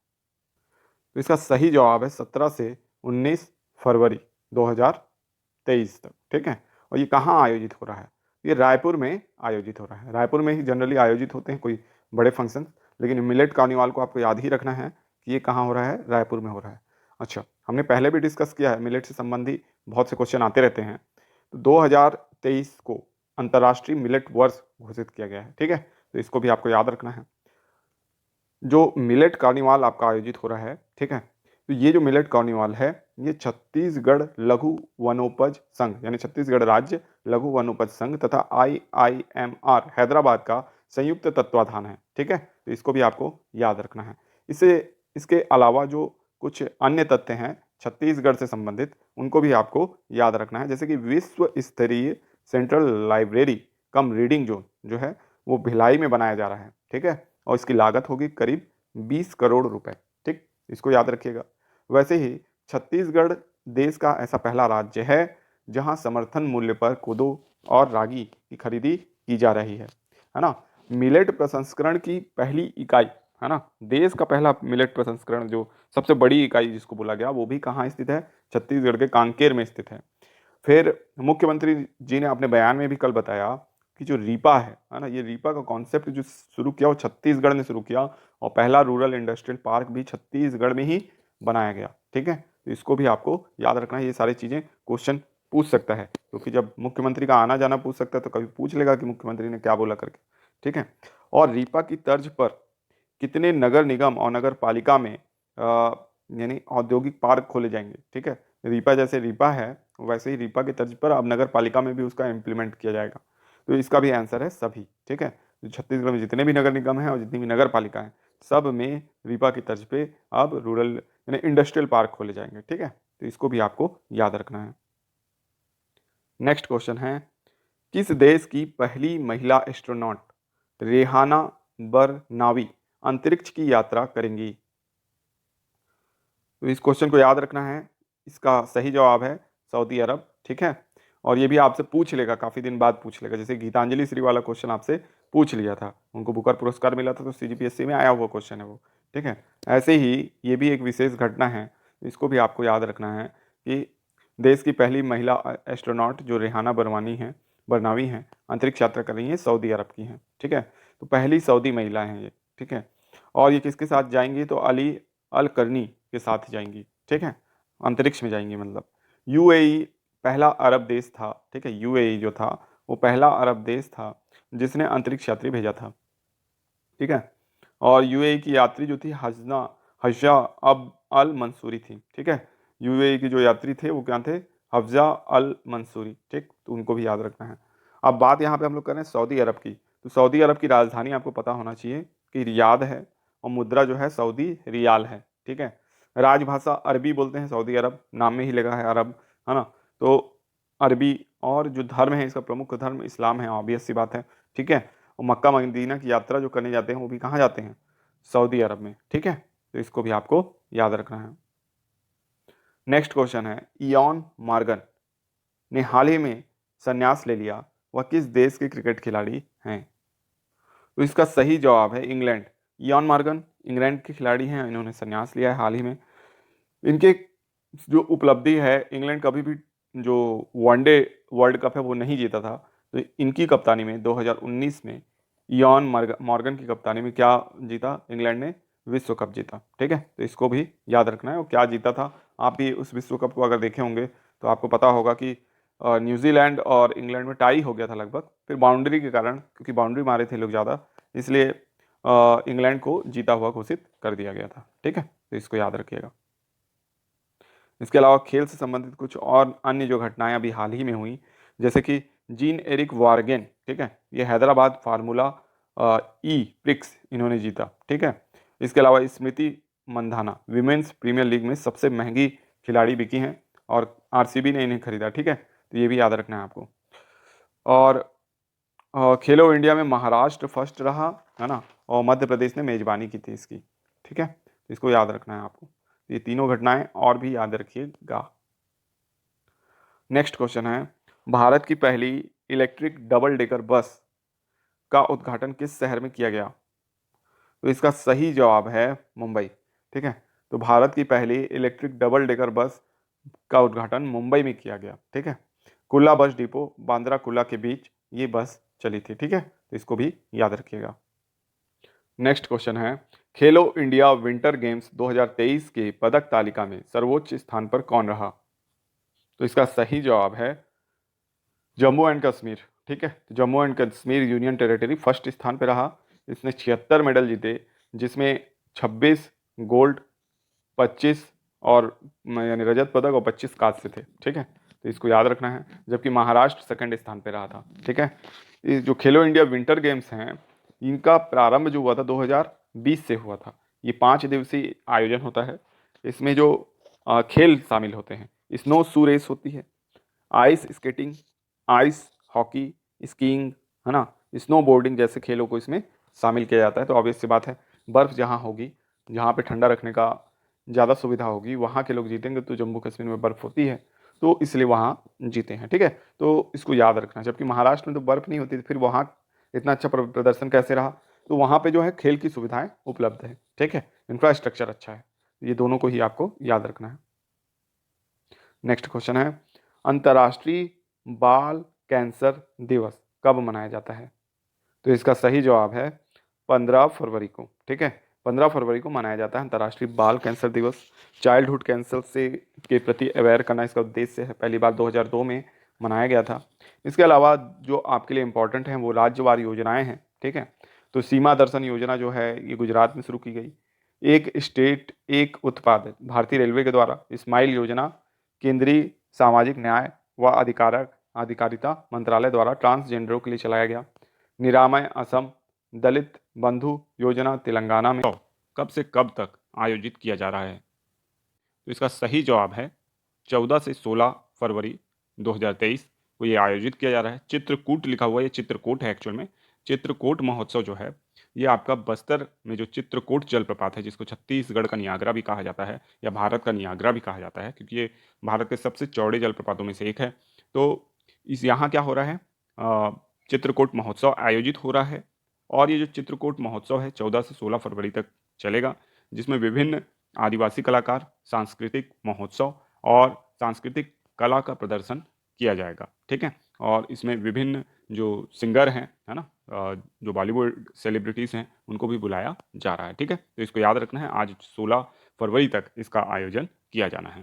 तो इसका सही जवाब है 17 से 19 फरवरी 2023 तक। ठीक है, और ये कहाँ आयोजित हो रहा है? ये रायपुर में आयोजित हो रहा है। रायपुर में ही जनरली आयोजित होते हैं कोई बड़े फंक्शन, लेकिन मिलेट कार्निवाल को आपको याद ही रखना है कि ये कहाँ हो रहा है, रायपुर में हो रहा है। अच्छा, हमने पहले भी डिस्कस किया है, मिलेट से संबंधी बहुत से क्वेश्चन आते रहते हैं। तो 2023 को अंतर्राष्ट्रीय मिलेट वर्ष घोषित किया गया है। ठीक है, तो इसको भी आपको याद रखना है। जो मिलेट कार्निवाल आपका आयोजित हो रहा है, ठीक है, तो ये जो मिलेट कार्निवाल है ये छत्तीसगढ़ लघु वनोपज संघ यानी छत्तीसगढ़ राज्य लघु वनोपज संघ तथा IIMR हैदराबाद का संयुक्त तत्वाधान है। ठीक है, तो इसको भी आपको याद रखना है। इसके अलावा जो कुछ अन्य तथ्य हैं छत्तीसगढ़ से संबंधित, उनको भी आपको याद रखना है, जैसे कि विश्व स्तरीय सेंट्रल लाइब्रेरी कम रीडिंग जोन जो है वो भिलाई में बनाया जा रहा है। ठीक है, और इसकी लागत होगी करीब 20 करोड़ रुपए। ठीक, इसको याद रखिएगा। वैसे ही छत्तीसगढ़ देश का ऐसा पहला राज्य है जहां समर्थन मूल्य पर कोदो और रागी की खरीदी की जा रही है ना। मिलेट प्रसंस्करण की पहली इकाई है ना, देश का पहला मिलेट प्रसंस्करण जो सबसे बड़ी इकाई जिसको बोला गया, वो भी कहाँ स्थित है? छत्तीसगढ़ के कांकेर में स्थित है। फिर मुख्यमंत्री जी ने अपने बयान में भी कल बताया कि जो रीपा है ना, ये रीपा का कॉन्सेप्ट जो शुरू किया वो छत्तीसगढ़ ने शुरू किया और पहला रूरल इंडस्ट्रियल पार्क भी छत्तीसगढ़ में ही बनाया गया। ठीक है, तो इसको भी आपको याद रखना है। ये सारी चीज़ें क्वेश्चन पूछ सकता है, क्योंकि जब मुख्यमंत्री का आना जाना पूछ सकता है तो कभी पूछ लेगा कि मुख्यमंत्री ने क्या बोला करके। ठीक है, और रीपा की तर्ज पर कितने नगर निगम और नगर पालिका में यानी औद्योगिक पार्क खोले जाएंगे? ठीक है, रीपा जैसे रीपा है वैसे ही रीपा की तर्ज पर अब नगर पालिका में भी उसका इम्प्लीमेंट किया जाएगा। तो इसका भी आंसर है सभी। ठीक है, छत्तीसगढ़ में जितने भी नगर निगम हैं और जितनी भी नगर पालिका हैं, सब में रीपा की तर्ज पे अब रूरल यानी इंडस्ट्रियल पार्क खोले जाएंगे। ठीक है, तो इसको भी आपको याद रखना है। नेक्स्ट क्वेश्चन है, किस देश की पहली महिला एस्ट्रोनॉट रेहाना बरनावी अंतरिक्ष की यात्रा करेंगी? तो इस क्वेश्चन को याद रखना है। इसका सही जवाब है सऊदी अरब। ठीक है, और ये भी आपसे पूछ लेगा, काफ़ी दिन बाद पूछ लेगा, जैसे गीतांजलि श्री वाला क्वेश्चन आपसे पूछ लिया था, उनको बुकर पुरस्कार मिला था, तो CGPSC में आया हुआ क्वेश्चन है वो। ठीक है, ऐसे ही ये भी एक विशेष घटना है, इसको भी आपको याद रखना है कि देश की पहली महिला एस्ट्रोनॉट जो रेहाना बरनावी हैं अंतरिक्ष यात्रा कर रही हैं, सऊदी अरब की हैं। ठीक है, तो पहली सऊदी महिला हैं ये। ठीक है, और ये किसके साथ जाएंगी? तो अली अल करनी के साथ जाएंगी, ठीक है, अंतरिक्ष में जाएंगी मतलब। यूएई पहला अरब देश था, ठीक है, यूएई जो था वो पहला अरब देश था जिसने अंतरिक्ष यात्री भेजा था, ठीक है। और यूएई की यात्री जो थी हज्जा अब अल मंसूरी थी, ठीक है। यूएई के जो यात्री थे वो क्या थे, हफ्जा अल मंसूरी, ठीक, तो उनको भी याद रखना है। अब बात यहाँ पे हम लोग कर रहे हैं सऊदी अरब की, तो सऊदी अरब की राजधानी आपको पता होना चाहिए कि रियाद है, और मुद्रा जो है सऊदी रियाल है, ठीक है। राजभाषा अरबी बोलते हैं सऊदी अरब, नाम में ही लगा है अरब, है ना। तो अरबी, और जो धर्म है इसका प्रमुख धर्म इस्लाम है, ऑब्वियस सी बात है, ठीक है। और मक्का मदीना की यात्रा जो करने जाते हैं वो भी कहाँ जाते हैं, सऊदी अरब में, ठीक है। तो इसको भी आपको याद रखना है। नेक्स्ट क्वेश्चन है, इयॉन मॉर्गन ने हाल ही में संन्यास ले लिया, वह किस देश के क्रिकेट खिलाड़ी हैं? तो इसका सही जवाब है इंग्लैंड। इयॉन मॉर्गन इंग्लैंड के खिलाड़ी हैं, इन्होंने संन्यास लिया है हाल ही में। इनके जो उपलब्धि है, इंग्लैंड कभी भी जो वनडे वर्ल्ड कप है वो नहीं जीता था, तो इनकी कप्तानी में 2019 में इयॉन मॉर्गन की कप्तानी में क्या जीता, इंग्लैंड ने विश्व कप जीता, ठीक है। तो इसको भी याद रखना है, और क्या जीता था। आप भी उस विश्व कप को अगर देखे होंगे तो आपको पता होगा कि न्यूजीलैंड और इंग्लैंड में टाई हो गया था लगभग, फिर बाउंड्री के कारण, क्योंकि बाउंड्री मारे थे लोग ज़्यादा, इसलिए इंग्लैंड को जीता हुआ घोषित कर दिया गया था, ठीक है। तो इसको याद रखिएगा। इसके अलावा खेल से संबंधित कुछ और अन्य जो घटनाएं अभी हाल ही में हुई, जैसे कि जीन एरिक वार्गेन, ठीक है, ये हैदराबाद फार्मूला ई प्रिक्स इन्होंने जीता, ठीक है। इसके अलावा Smriti Mandhana women's premier league में सबसे महंगी खिलाड़ी बिकी हैं, और आरसीबी ने इन्हें खरीदा, ठीक है। तो ये भी याद रखना है आपको। और खेलो इंडिया में महाराष्ट्र फर्स्ट रहा, है ना, और मध्य प्रदेश ने मेजबानी की थी इसकी, ठीक है। तो इसको याद रखना है आपको। ये तीनों घटनाएं और भी याद रखिएगा। नेक्स्ट क्वेश्चन है, भारत की पहली इलेक्ट्रिक डबल डेकर बस का उद्घाटन किस शहर में किया गया? तो इसका सही जवाब है मुंबई, ठीक है। तो भारत की पहली इलेक्ट्रिक डबल डेकर बस का उद्घाटन मुंबई में किया गया, ठीक है। कुल्ला बस डिपो बांद्रा कुल्ला के बीच ये बस चली थी, ठीक है। तो इसको भी याद रखिएगा। नेक्स्ट क्वेश्चन है, खेलो इंडिया विंटर गेम्स 2023 के पदक तालिका में सर्वोच्च स्थान पर कौन रहा? तो इसका सही जवाब है जम्मू एंड कश्मीर, ठीक है। तो Jammu and Kashmir union territory first स्थान पर रहा। इसने 76 मेडल जीते, जिसमें 26 गोल्ड, 25 और यानी रजत पदक और 25 कांस्य थे, ठीक है। तो इसको याद रखना है। जबकि महाराष्ट्र सेकंड स्थान पर रहा था, ठीक है। ये जो खेलो इंडिया विंटर गेम्स हैं, इनका प्रारंभ जो हुआ था 2020 से हुआ था। ये 5 दिवसीय आयोजन होता है। इसमें जो खेल शामिल होते हैं, स्नो शू रेस होती है, ice skating, ice hockey, skiing, है ना, स्नो बोर्डिंग जैसे खेलों को इसमें शामिल किया जाता है। तो ऑब्वियस सी बात है, बर्फ़ जहाँ होगी, जहाँ पे ठंडा रखने का ज़्यादा सुविधा होगी, वहाँ के लोग जीतेंगे। तो जम्मू कश्मीर में बर्फ़ होती है, तो इसलिए वहाँ जीते हैं, ठीक है। तो इसको याद रखना। जबकि महाराष्ट्र में तो बर्फ़ नहीं होती थी, फिर वहाँ इतना अच्छा प्रदर्शन कैसे रहा? तो वहाँ पे जो है खेल की सुविधाएं उपलब्ध है, ठीक है, इंफ्रास्ट्रक्चर अच्छा है। ये दोनों को ही आपको याद रखना है। नेक्स्ट क्वेश्चन है, अंतर्राष्ट्रीय बाल कैंसर दिवस कब मनाया जाता है? तो इसका सही जवाब है 15 फरवरी को, ठीक है। 15 फरवरी को मनाया जाता है अंतर्राष्ट्रीय बाल कैंसर दिवस। चाइल्डहुड कैंसर से के प्रति अवेयर करना इसका उद्देश्य है। पहली बार 2002 में मनाया गया था। इसके अलावा जो आपके लिए इम्पोर्टेंट हैं वो राज्यवार योजनाएं हैं, ठीक है। तो सीमा दर्शन योजना जो है ये गुजरात में शुरू की गई। एक स्टेट एक उत्पाद भारतीय रेलवे के द्वारा। स्माइल योजना केंद्रीय सामाजिक न्याय व अधिकारिता मंत्रालय द्वारा ट्रांसजेंडरों के लिए चलाया गया। निरामय असम दलित बंधु योजना तेलंगाना में कब से कब तक आयोजित किया जा रहा है? तो इसका सही जवाब है 14 से 16 फरवरी 2023 को ये आयोजित किया जा रहा है। चित्रकूट लिखा हुआ है, ये चित्रकूट है एक्चुअल में। चित्रकूट महोत्सव जो है ये आपका बस्तर में जो चित्रकूट जलप्रपात है, जिसको छत्तीसगढ़ का नियाग्रा भी कहा जाता है या भारत का नियाग्रा भी कहा जाता है, क्योंकि ये भारत के सबसे चौड़े जलप्रपातों में से एक है। तो इस यहाँ क्या हो रहा है, चित्रकूट महोत्सव आयोजित हो रहा है। और ये जो चित्रकूट महोत्सव है 14 से 16 फरवरी तक चलेगा, जिसमें विभिन्न आदिवासी कलाकार, सांस्कृतिक महोत्सव और सांस्कृतिक कला का प्रदर्शन किया जाएगा, ठीक है। और इसमें विभिन्न जो सिंगर हैं, है ना, जो बॉलीवुड सेलिब्रिटीज़ हैं, उनको भी बुलाया जा रहा है, ठीक है। तो इसको याद रखना है। आज 16 फरवरी तक इसका आयोजन किया जाना है।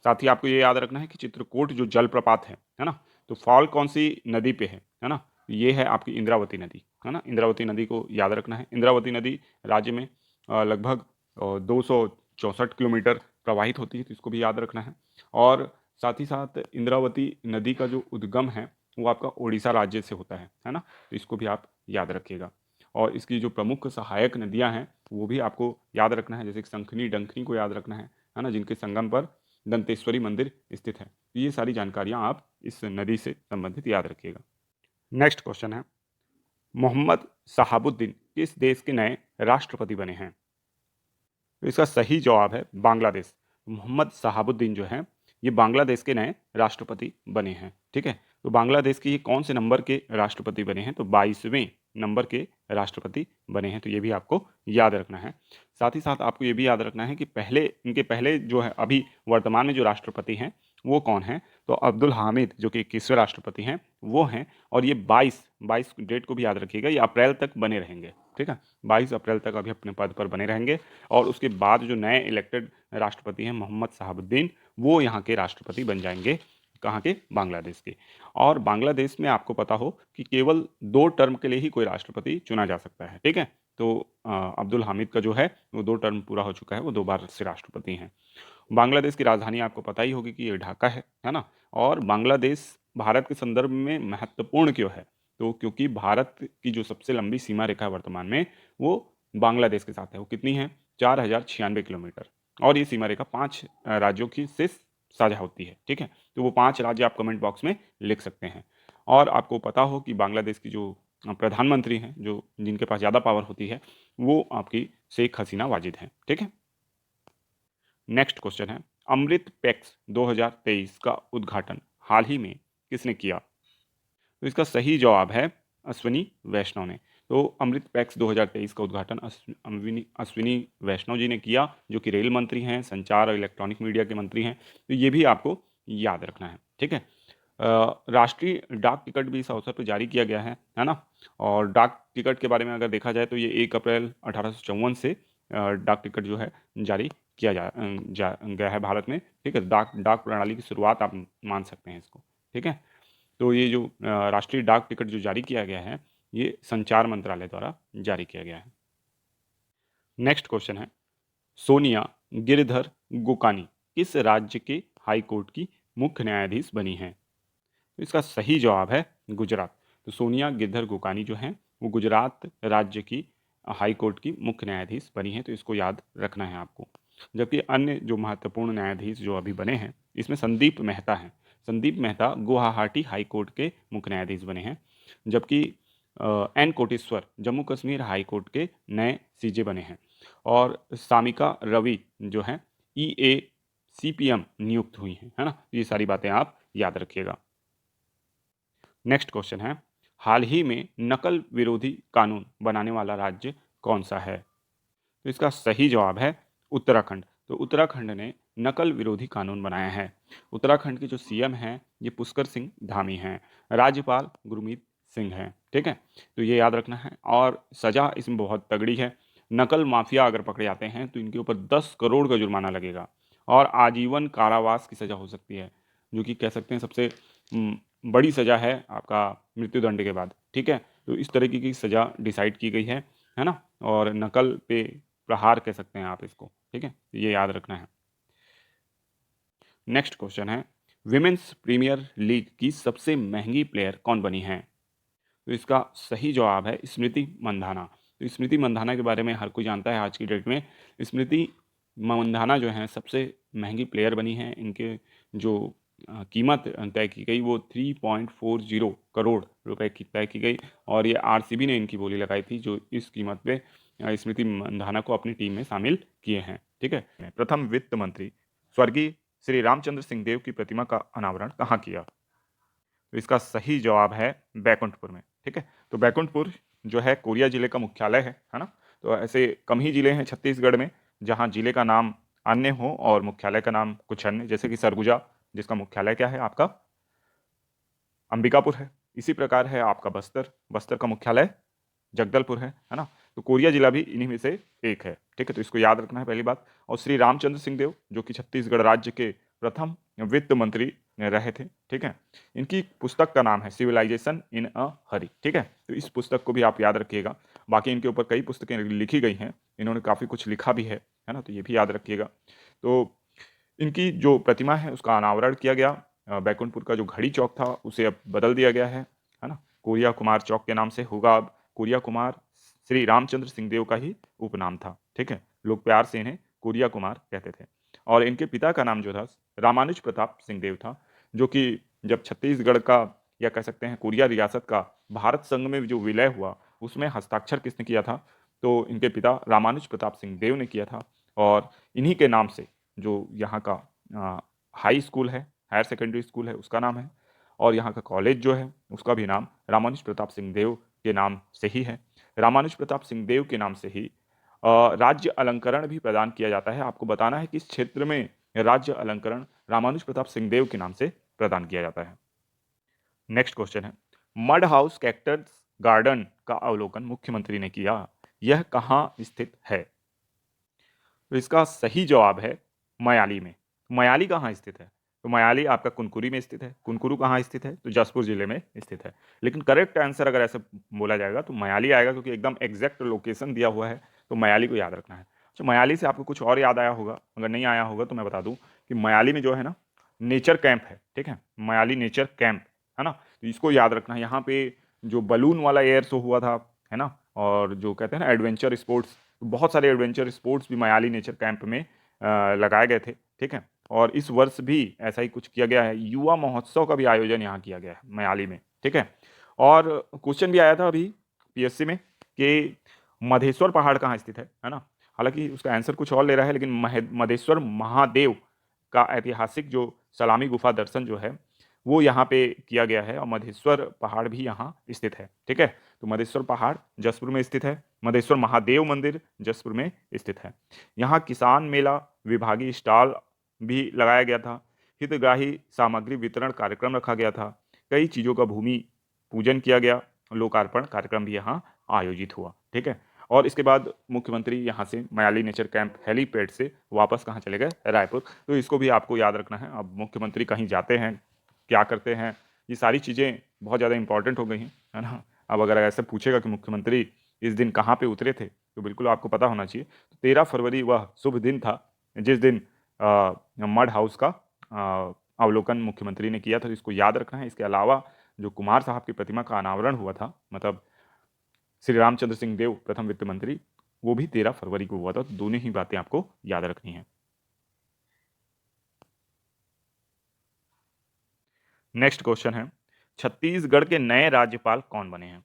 साथ ही आपको ये याद रखना है कि चित्रकूट जो जलप्रपात है ना, तो फॉल कौन सी नदी पे है ना, ये है आपकी इंद्रावती नदी, है ना। इंद्रावती नदी को याद रखना है। इंद्रावती नदी राज्य में लगभग 264 किलोमीटर प्रवाहित होती है, तो इसको भी याद रखना है। और साथ ही साथ इंद्रावती नदी का जो उद्गम है वो आपका उड़ीसा राज्य से होता है ना, तो इसको भी आप याद रखिएगा। और इसकी जो प्रमुख सहायक नदियां हैं वो भी आपको याद रखना है, जैसे कि शंखनी डंखनी को याद रखना है ना, जिनके संगम पर दंतेश्वरी मंदिर स्थित है। तो ये सारी जानकारियां आप इस नदी से संबंधित याद रखिएगा। नेक्स्ट क्वेश्चन है, मोहम्मद शहाबुद्दीन किस देश के नए राष्ट्रपति बने हैं? तो इसका सही जवाब है बांग्लादेश। मोहम्मद शहाबुद्दीन जो है ये बांग्लादेश के नए राष्ट्रपति बने हैं। ठीक है, तो बांग्लादेश के ये कौन से नंबर के राष्ट्रपति बने हैं? तो 22वें नंबर के राष्ट्रपति बने हैं, तो ये भी आपको याद रखना है। साथ ही साथ आपको ये भी याद रखना है कि इनके पहले जो है अभी वर्तमान में जो राष्ट्रपति हैं वो कौन है? तो अब्दुल हामिद जो कि 21वें राष्ट्रपति हैं वो हैं। और ये 22 डेट को भी याद रखिएगा, ये अप्रैल तक बने रहेंगे। ठीक है, 22 अप्रैल तक अभी अपने पद पर बने रहेंगे। और उसके बाद जो नए इलेक्टेड राष्ट्रपति हैं मोहम्मद शहाबुद्दीन, वो यहाँ के राष्ट्रपति बन जाएंगे। कहाँ के? बांग्लादेश के। और बांग्लादेश में आपको पता हो कि केवल 2 टर्म के लिए ही कोई राष्ट्रपति चुना जा सकता है। ठीक है, तो अब्दुल हामिद का जो है वो 2 टर्म पूरा हो चुका है, वो 2 बार से राष्ट्रपति हैं। बांग्लादेश की राजधानी आपको पता ही होगी कि ये ढाका है ना। और बांग्लादेश भारत के संदर्भ में महत्वपूर्ण क्यों है? तो क्योंकि भारत की जो सबसे लंबी सीमा रेखा है वर्तमान में वो बांग्लादेश के साथ है। वो कितनी है? 4096 किलोमीटर। और ये सीमा रेखा 5 राज्यों की से साझा होती है। ठीक है, तो वो 5 राज्य आप कमेंट बॉक्स में लिख सकते हैं। और आपको पता हो कि बांग्लादेश की जो प्रधानमंत्री हैं, जो जिनके पास ज़्यादा पावर होती है, वो आपकी शेख हसीना वाजिद हैं। ठीक है, नेक्स्ट क्वेश्चन है, अमृत पैक्स 2023 का उद्घाटन हाल ही में किसने किया? तो इसका सही जवाब है अश्विनी वैष्णव ने। तो अमृत पैक्स 2023 का उद्घाटन अश्विनी वैष्णव जी ने किया, जो कि रेल मंत्री हैं, संचार और इलेक्ट्रॉनिक मीडिया के मंत्री हैं। तो ये भी आपको याद रखना है। ठीक है, राष्ट्रीय डाक टिकट भी इस अवसर पर जारी किया गया है ना। और डाक टिकट के बारे में अगर देखा जाए तो ये 1 अप्रैल 1854 से डाक टिकट जो है जारी किया गया है भारत में। ठीक है, डाक प्रणाली की शुरुआत आप मान सकते हैं इसको। ठीक है, तो ये जो राष्ट्रीय डाक टिकट जो जारी किया गया है ये संचार मंत्रालय द्वारा जारी किया गया है। नेक्स्ट क्वेश्चन है, सोनिया गिरधर गोकानी किस राज्य के हाई कोर्ट की मुख्य न्यायाधीश बनी हैं? तो इसका सही जवाब है गुजरात। तो सोनिया गिरधर गोकानी जो हैं वो गुजरात राज्य की हाई कोर्ट की मुख्य न्यायाधीश बनी हैं, तो इसको याद रखना है आपको। जबकि अन्य जो महत्वपूर्ण न्यायाधीश जो अभी बने हैं इसमें संदीप मेहता हैं। संदीप मेहता गुवाहाटी हाई कोर्ट के मुख्य न्यायाधीश बने हैं। जबकि N Koteshwar Jammu Kashmir high court के नए सीजे बने हैं। और सामिका रवि जो हैं EACPM नियुक्त हुई हैं, है ना। ये सारी बातें आप याद रखिएगा। नेक्स्ट क्वेश्चन है, हाल ही में नकल विरोधी कानून बनाने वाला राज्य कौन सा है? तो इसका सही जवाब है उत्तराखंड। तो उत्तराखंड ने नकल विरोधी कानून बनाया है। उत्तराखंड के जो CM हैं ये पुष्कर सिंह धामी हैं, राज्यपाल गुरमीत सिंह हैं। ठीक है, तो ये याद रखना है। और सज़ा इसमें बहुत तगड़ी है। नकल माफिया अगर पकड़े जाते हैं तो इनके ऊपर 10 करोड़ का जुर्माना लगेगा और आजीवन कारावास की सज़ा हो सकती है, जो कि कह सकते हैं सबसे बड़ी सज़ा है आपका मृत्युदंड के बाद। ठीक है, तो इस तरीके की सज़ा डिसाइड की गई है ना। और नकल पे प्रहार कह सकते हैं आप इसको। ठीक है, ये याद रखना है। नेक्स्ट क्वेश्चन है, विमेंस प्रीमियर लीग की सबसे महंगी प्लेयर कौन बनी है? तो इसका सही जवाब है स्मृति मंधाना। तो स्मृति मंधाना के बारे में हर कोई जानता है आज की डेट में। स्मृति मंधाना जो है सबसे महंगी प्लेयर बनी है। इनके जो कीमत तय की गई वो 3.40 करोड़ रुपए की तय की गई। और ये RCB ने इनकी बोली लगाई थी, जो इस कीमत पे स्मृति मंधाना को अपनी टीम में शामिल किए हैं। ठीक है, प्रथम वित्त मंत्री स्वर्गीय श्री रामचंद्र सिंह देव की प्रतिमा का अनावरण कहाँ किया? तो इसका सही जवाब है बैकुंठपुर में। ठीक है, तो बैकुंठपुर जो है कोरिया जिले का मुख्यालय है ना। तो ऐसे कम ही जिले हैं छत्तीसगढ़ में जहाँ जिले का नाम अन्य हो और मुख्यालय का नाम कुछ अन्य, जैसे कि सरगुजा जिसका मुख्यालय क्या है आपका अंबिकापुर है। इसी प्रकार है आपका बस्तर का मुख्यालय जगदलपुर है ना। तो कोरिया जिला भी इन्हीं में से एक है, ठीक है। तो इसको याद रखना है पहली बात। और श्री रामचंद्र सिंह देव जो कि छत्तीसगढ़ राज्य के प्रथम वित्त मंत्री रहे थे, ठीक है। इनकी पुस्तक का नाम है सिविलाइजेशन इन अ हरी, ठीक है। तो इस पुस्तक को भी आप याद रखिएगा। बाकी इनके ऊपर कई पुस्तकें लिखी गई हैं, इन्होंने काफ़ी कुछ लिखा भी है ना, तो ये भी याद रखिएगा। तो इनकी जो प्रतिमा है उसका अनावरण किया गया। बैकुंठपुर का जो घड़ी चौक था उसे अब बदल दिया गया है ना। कोरिया कुमार चौक के नाम से होगा अब। कोरिया कुमार श्री रामचंद्र सिंहदेव का ही उपनाम था, ठीक है। लोग प्यार से इन्हें कोरिया कुमार कहते थे। और इनके पिता का नाम जो था रामानुज प्रताप सिंहदेव था, जो कि जब छत्तीसगढ़ का या कह सकते हैं कोरिया रियासत का भारत संघ में जो विलय हुआ उसमें हस्ताक्षर किसने किया था, तो इनके पिता रामानुज प्रताप सिंहदेव ने किया था। और इन्हीं के नाम से जो यहाँ का हाई स्कूल है, हायर सेकेंडरी स्कूल है, उसका नाम है। और यहाँ का कॉलेज जो है उसका भी नाम रामानुज प्रताप सिंहदेव के नाम से ही है। रामानुज प्रताप सिंहदेव के नाम से ही राज्य अलंकरण भी प्रदान किया जाता है। आपको बताना है कि इस क्षेत्र में राज्य अलंकरण रामानुज प्रताप सिंहदेव के नाम से प्रदान किया जाता है। नेक्स्ट क्वेश्चन है, मड हाउस कैक्टस गार्डन का अवलोकन मुख्यमंत्री ने किया, यह कहाँ स्थित है? तो इसका सही जवाब है मयाली में। मयाली कहाँ स्थित है? तो मयाली आपका कुनकुरी में स्थित है। कुनकुरू कहाँ स्थित है? तो जसपुर जिले में स्थित है। लेकिन करेक्ट आंसर अगर ऐसे बोला जाएगा तो मयाली आएगा, क्योंकि एकदम एग्जैक्ट लोकेशन दिया हुआ है, तो मयाली को याद रखना है। तो मयाली से आपको कुछ और याद आया होगा, अगर नहीं आया होगा तो मैं बता दूं कि मयाली में जो है ना नेचर कैंप है, ठीक है। मयाली नेचर कैंप है ना, तो इसको याद रखना है। यहाँ पे जो बलून वाला एयर शो हुआ था, है ना, और जो कहते हैं ना एडवेंचर स्पोर्ट्स, तो बहुत सारे एडवेंचर स्पोर्ट्स भी मयाली नेचर कैंप में लगाए गए थे, ठीक है। और इस वर्ष भी ऐसा ही कुछ किया गया है, युवा महोत्सव का भी आयोजन यहाँ किया गया है मयाली में, ठीक है। और क्वेश्चन भी आया था अभी पीएससी में कि मधेश्वर पहाड़ कहाँ स्थित है ना। हालांकि उसका आंसर कुछ और ले रहा है, लेकिन मधेश्वर महादेव का ऐतिहासिक जो सलामी गुफा दर्शन जो है वो यहाँ पे किया गया है, और मधेश्वर पहाड़ भी यहाँ स्थित है, ठीक है। तो मधेश्वर पहाड़ जसपुर में स्थित है। मधेश्वर महादेव मंदिर जसपुर में स्थित है। यहाँ किसान मेला विभागीय स्टॉल भी लगाया गया था। हितग्राही सामग्री वितरण कार्यक्रम रखा गया था। कई चीज़ों का भूमि पूजन किया गया। लोकार्पण कार्यक्रम भी यहाँ आयोजित हुआ, ठीक है। और इसके बाद मुख्यमंत्री यहाँ से मयाली नेचर कैंप हेलीपैड से वापस कहाँ चले गए? रायपुर। तो इसको भी आपको याद रखना है। अब मुख्यमंत्री कहीं जाते हैं, क्या करते हैं, ये सारी चीज़ें बहुत ज़्यादा इंपॉर्टेंट हो गई हैं, है ना। अब अगर ऐसे पूछेगा कि मुख्यमंत्री इस दिन कहाँ पे उतरे थे, तो बिल्कुल आपको पता होना चाहिए। तो 13 फरवरी वह शुभ दिन था जिस दिन मड हाउस का अवलोकन मुख्यमंत्री ने किया था, तो इसको याद रखना है। इसके अलावा जो कुमार साहब की प्रतिमा का अनावरण हुआ था, मतलब श्री रामचंद्र सिंह देव प्रथम वित्त मंत्री, वो भी 13 फरवरी को हुआ था। तो दोनों ही बातें आपको याद रखनी है। नेक्स्ट क्वेश्चन है, छत्तीसगढ़ के नए राज्यपाल कौन बने हैं?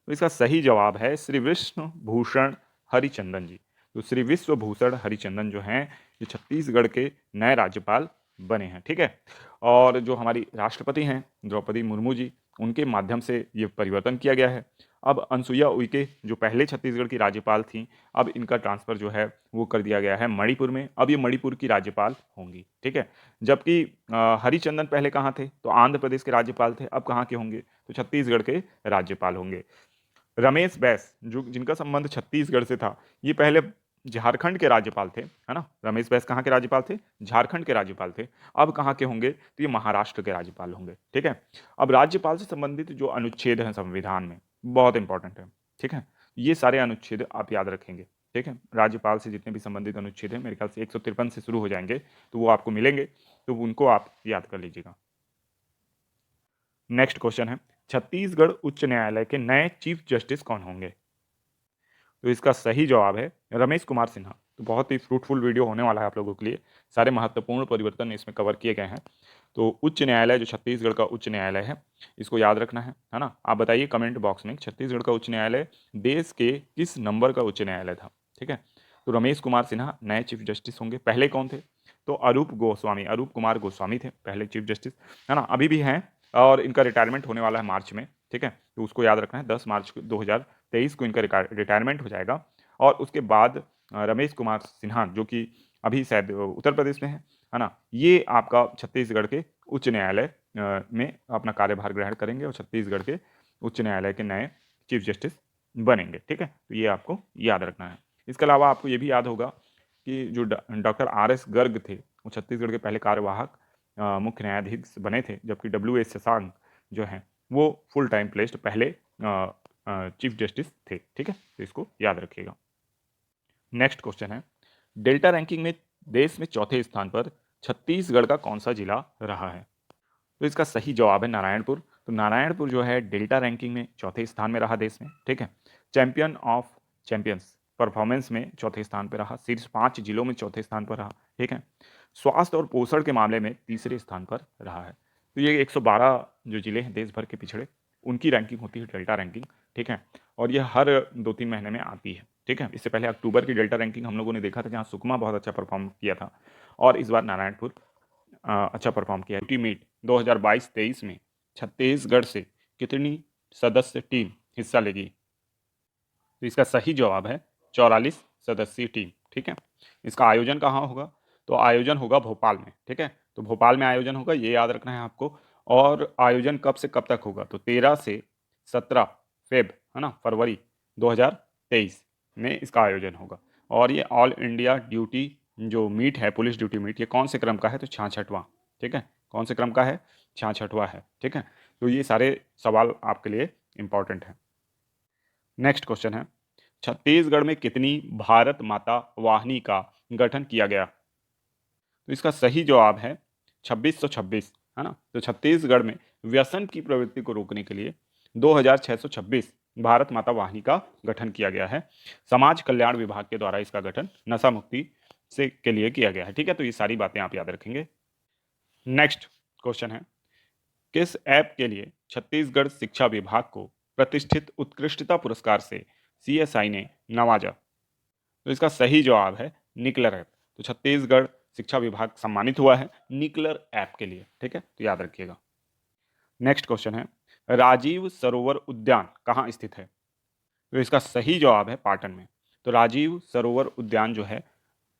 तो इसका सही जवाब है श्री विष्णु भूषण हरिचंदन जी। तो श्री विश्व भूषण हरिचंदन जो हैं ये छत्तीसगढ़ के नए राज्यपाल बने हैं, ठीक है। और जो हमारी राष्ट्रपति हैं द्रौपदी मुर्मू जी, उनके माध्यम से ये परिवर्तन किया गया है। अब अनसुईया उइके जो पहले छत्तीसगढ़ की राज्यपाल थी, अब इनका ट्रांसफ़र जो है वो कर दिया गया है मणिपुर में। अब ये मणिपुर की राज्यपाल होंगी, ठीक है। जबकि हरिचंदन पहले कहाँ थे? तो आंध्र प्रदेश के राज्यपाल थे। अब कहाँ के होंगे? तो छत्तीसगढ़ के राज्यपाल होंगे। रमेश बैस जो जिनका संबंध छत्तीसगढ़ से था, ये पहले झारखंड के राज्यपाल थे, है ना। रमेश बैस कहाँ के राज्यपाल थे? झारखंड के राज्यपाल थे। अब कहाँ के होंगे? तो ये महाराष्ट्र के राज्यपाल होंगे, ठीक है। अब राज्यपाल से संबंधित जो अनुच्छेद हैं संविधान में, बहुत इंपॉर्टेंट है, ठीक है। ये सारे अनुच्छेद आप याद रखेंगे, ठीक है। राज्यपाल से जितने भी संबंधित अनुच्छेद हैं मेरे ख्याल से 153 से शुरू हो जाएंगे, तो वो आपको मिलेंगे, तो उनको आप याद कर लीजिएगा। नेक्स्ट क्वेश्चन है, छत्तीसगढ़ उच्च न्यायालय के नए चीफ जस्टिस कौन होंगे? तो इसका सही जवाब है रमेश कुमार सिन्हा। तो बहुत ही फ्रूटफुल वीडियो होने वाला है आप लोगों के लिए। सारे महत्वपूर्ण परिवर्तन इसमें कवर किए गए हैं। तो उच्च न्यायालय जो छत्तीसगढ़ का उच्च न्यायालय है, इसको याद रखना है ना। आप बताइए कमेंट बॉक्स में, छत्तीसगढ़ का उच्च न्यायालय देश के किस नंबर का उच्च न्यायालय था, ठीक है। तो रमेश कुमार सिन्हा नए चीफ जस्टिस होंगे। पहले कौन थे? तो अरूप कुमार गोस्वामी थे पहले चीफ जस्टिस, है ना। अभी भी हैं, और इनका रिटायरमेंट होने वाला है मार्च में, ठीक है। तो उसको याद रखना है, 10 मार्च 2023 को इनका रिटायरमेंट हो जाएगा। और उसके बाद रमेश कुमार सिन्हा जो कि अभी शायद उत्तर प्रदेश में है ना, ये आपका छत्तीसगढ़ के उच्च न्यायालय में अपना कार्यभार ग्रहण करेंगे और छत्तीसगढ़ के उच्च न्यायालय के नए चीफ जस्टिस बनेंगे। ठीक है, तो ये आपको याद रखना है। इसके अलावा आपको ये भी याद होगा कि जो डॉक्टर आर एस गर्ग थे, वो छत्तीसगढ़ के पहले कार्यवाहक मुख्य न्यायाधीश बने थे, जबकि डब्ल्यू एस शशांक जो हैं वो फुल टाइम प्लेस्ड पहले चीफ जस्टिस थे। ठीक है, तो इसको याद रखिएगा। नेक्स्ट क्वेश्चन है, डेल्टा रैंकिंग में देश में चौथे स्थान पर छत्तीसगढ़ का कौन सा जिला रहा है? तो इसका सही जवाब है नारायणपुर। तो नारायणपुर जो है डेल्टा रैंकिंग में चौथे स्थान में रहा देश में। ठीक है, चैंपियन ऑफ चैंपियंस परफॉर्मेंस में चौथे स्थान पर रहा, शीर्ष 5 जिलों में चौथे स्थान पर रहा। ठीक है, स्वास्थ्य और पोषण के मामले में तीसरे स्थान पर रहा है। तो ये 112 जो जिले हैं देश भर के पिछड़े, उनकी रैंकिंग होती है डेल्टा रैंकिंग। ठीक है, और ये हर 2-3 महीने में आती है। ठीक है, इससे पहले अक्टूबर की डेल्टा रैंकिंग हम लोगों ने देखा था, जहाँ सुकमा बहुत अच्छा परफॉर्म किया था, और इस बार नारायणपुर अच्छा परफॉर्म किया है। मीट 2022-23 में छत्तीसगढ़ से कितनी सदस्य टीम हिस्सा लेगी? तो इसका सही जवाब है 44 सदस्यीय टीम। ठीक है, इसका आयोजन कहाँ होगा? तो आयोजन होगा भोपाल में। ठीक है, तो भोपाल में आयोजन होगा, ये याद रखना है आपको। और आयोजन कब से कब तक होगा? तो 13 से 17 है ना, फरवरी 2023 में इसका आयोजन होगा। और ये ऑल इंडिया ड्यूटी जो मीट है, पुलिस ड्यूटी मीट, ये कौन से क्रम का है? तो 66वां। ठीक है, कौन से क्रम का है? 66वां है। ठीक है, तो ये सारे सवाल आपके लिए इंपॉर्टेंट हैं। नेक्स्ट क्वेश्चन है, छत्तीसगढ़ में कितनी भारत माता वाहिनी का गठन किया गया? तो इसका सही जवाब है 2626, है ना। तो छत्तीसगढ़ में व्यसन की प्रवृत्ति को रोकने के लिए 2626 भारत माता वाहिनी का गठन किया गया है। समाज कल्याण विभाग के द्वारा इसका गठन नशा मुक्ति से के लिए किया गया है। ठीक है, तो ये सारी बातें आप याद रखेंगे। नेक्स्ट क्वेश्चन है, किस ऐप के लिए छत्तीसगढ़ शिक्षा विभाग को प्रतिष्ठित उत्कृष्टता पुरस्कार से सीएसआई ने नवाजा? तो इसका सही जवाब है निकलर ऐप। तो छत्तीसगढ़ शिक्षा विभाग सम्मानित हुआ है निकलर ऐप के लिए। ठीक है, तो याद रखिएगा। नेक्स्ट क्वेश्चन है, राजीव सरोवर उद्यान कहाँ स्थित है? तो इसका सही जवाब है पाटन में। तो राजीव सरोवर उद्यान जो है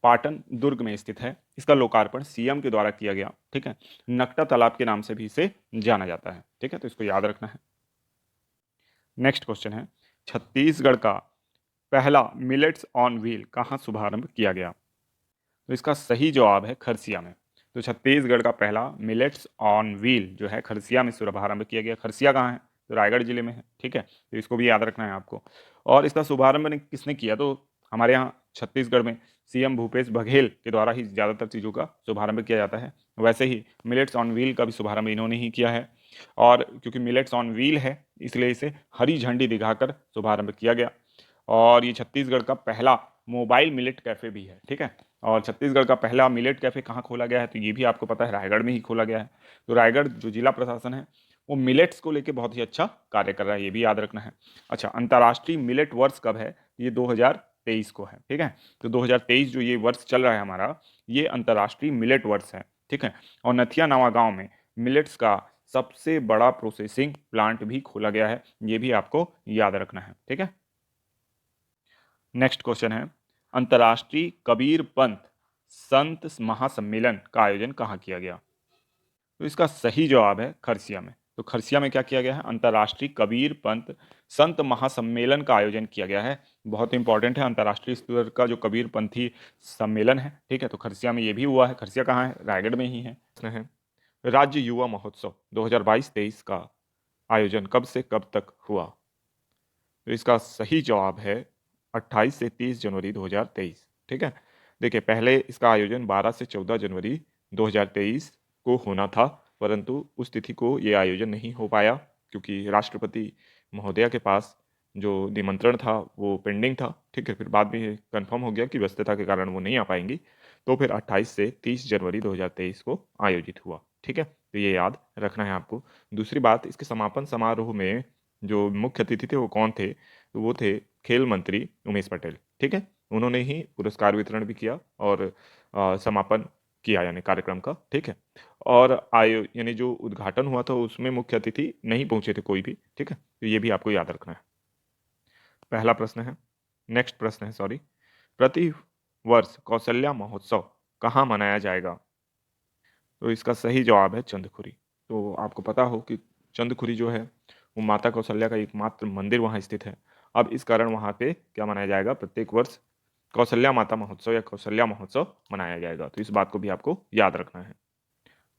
पाटन दुर्ग में स्थित है। इसका लोकार्पण सीएम के द्वारा किया गया। ठीक है, नकटा तालाब के नाम से भी इसे जाना जाता है। ठीक है, तो इसको याद रखना है। नेक्स्ट क्वेश्चन है, छत्तीसगढ़ का पहला मिलेट्स ऑन व्हील कहाँ शुभारंभ किया गया? तो इसका सही जवाब है खरसिया में। तो छत्तीसगढ़ का पहला मिलेट्स ऑन व्हील जो है खरसिया में शुभारंभ किया गया। खरसिया कहाँ है? तो रायगढ़ जिले में है। ठीक है, तो इसको भी याद रखना है आपको। और इसका शुभारंभ किसने किया? तो हमारे यहाँ छत्तीसगढ़ में सीएम भूपेश बघेल के द्वारा ही ज़्यादातर चीज़ों का शुभारंभ किया जाता है। वैसे ही मिलेट्स ऑन व्हील का भी शुभारंभ इन्होंने ही किया है। और क्योंकि मिलेट्स ऑन व्हील है इसलिए इसे हरी झंडी दिखाकर शुभारंभ किया गया। और ये छत्तीसगढ़ का पहला मोबाइल मिलेट कैफ़े भी है। ठीक है, और छत्तीसगढ़ का पहला मिलेट कैफ़े कहाँ खोला गया है? तो ये भी आपको पता है, रायगढ़ में ही खोला गया है। तो रायगढ़ जो जिला प्रशासन है वो मिलेट्स को लेके बहुत ही अच्छा कार्य कर रहा है, ये भी याद रखना है। अच्छा, अंतर्राष्ट्रीय मिलेट वर्ष कब है? ये 2023 को है। ठीक है, तो 2023 जो ये वर्ष चल रहा है हमारा, ये अंतर्राष्ट्रीय मिलेट वर्ष है। ठीक है, और नथिया नवा गाँव में मिलेट्स का सबसे बड़ा प्रोसेसिंग प्लांट भी खोला गया है, ये भी आपको याद रखना है। ठीक है, नेक्स्ट क्वेश्चन है, अंतर्राष्ट्रीय कबीर पंथ संत महासम्मेलन का आयोजन कहाँ किया गया? तो इसका सही जवाब है खरसिया में। तो खरसिया में क्या किया गया है? अंतर्राष्ट्रीय कबीर पंथ संत महासम्मेलन का आयोजन किया गया है। बहुत इंपॉर्टेंट है, अंतर्राष्ट्रीय स्तर का जो कबीर पंथी सम्मेलन है। ठीक है, तो खरसिया में ये भी हुआ है। खरसिया कहाँ है? रायगढ़ में ही है। प्रश्न है, राज्य युवा महोत्सव 2022-23 का आयोजन कब से कब तक हुआ? तो इसका सही जवाब है 28 से 30 जनवरी 2023। ठीक है, देखिए पहले इसका आयोजन 12 से 14 जनवरी 2023 को होना था, परंतु उस तिथि को ये आयोजन नहीं हो पाया क्योंकि राष्ट्रपति महोदया के पास जो निमंत्रण था वो पेंडिंग था। ठीक है, फिर बाद में कंफर्म हो गया कि व्यस्तता के कारण वो नहीं आ पाएंगी, तो फिर 28 से 30 जनवरी 2023 को आयोजित हुआ। ठीक है, तो ये याद रखना है आपको। दूसरी बात, इसके समापन समारोह में जो मुख्य अतिथि थे वो कौन थे? तो वो थे खेल मंत्री उमेश पटेल। ठीक है, उन्होंने ही पुरस्कार वितरण भी किया और समापन किया यानी कार्यक्रम का। ठीक है, और आयो यानी जो उद्घाटन हुआ था उसमें मुख्य अतिथि नहीं पहुंचे थे कोई भी। ठीक है, तो ये भी आपको याद रखना है। पहला प्रश्न है, नेक्स्ट प्रश्न है सॉरी, प्रति वर्ष कौशल्या महोत्सव कहाँ मनाया जाएगा? तो इसका सही जवाब है चंदखुरी। तो आपको पता हो कि चंदखुरी जो है वो माता कौशल्या का एकमात्र मंदिर वहाँ स्थित है, अब इस कारण वहाँ पे क्या मनाया जाएगा, प्रत्येक वर्ष कौशल्या माता महोत्सव या कौशल्या महोत्सव मनाया जाएगा। तो इस बात को भी आपको याद रखना है।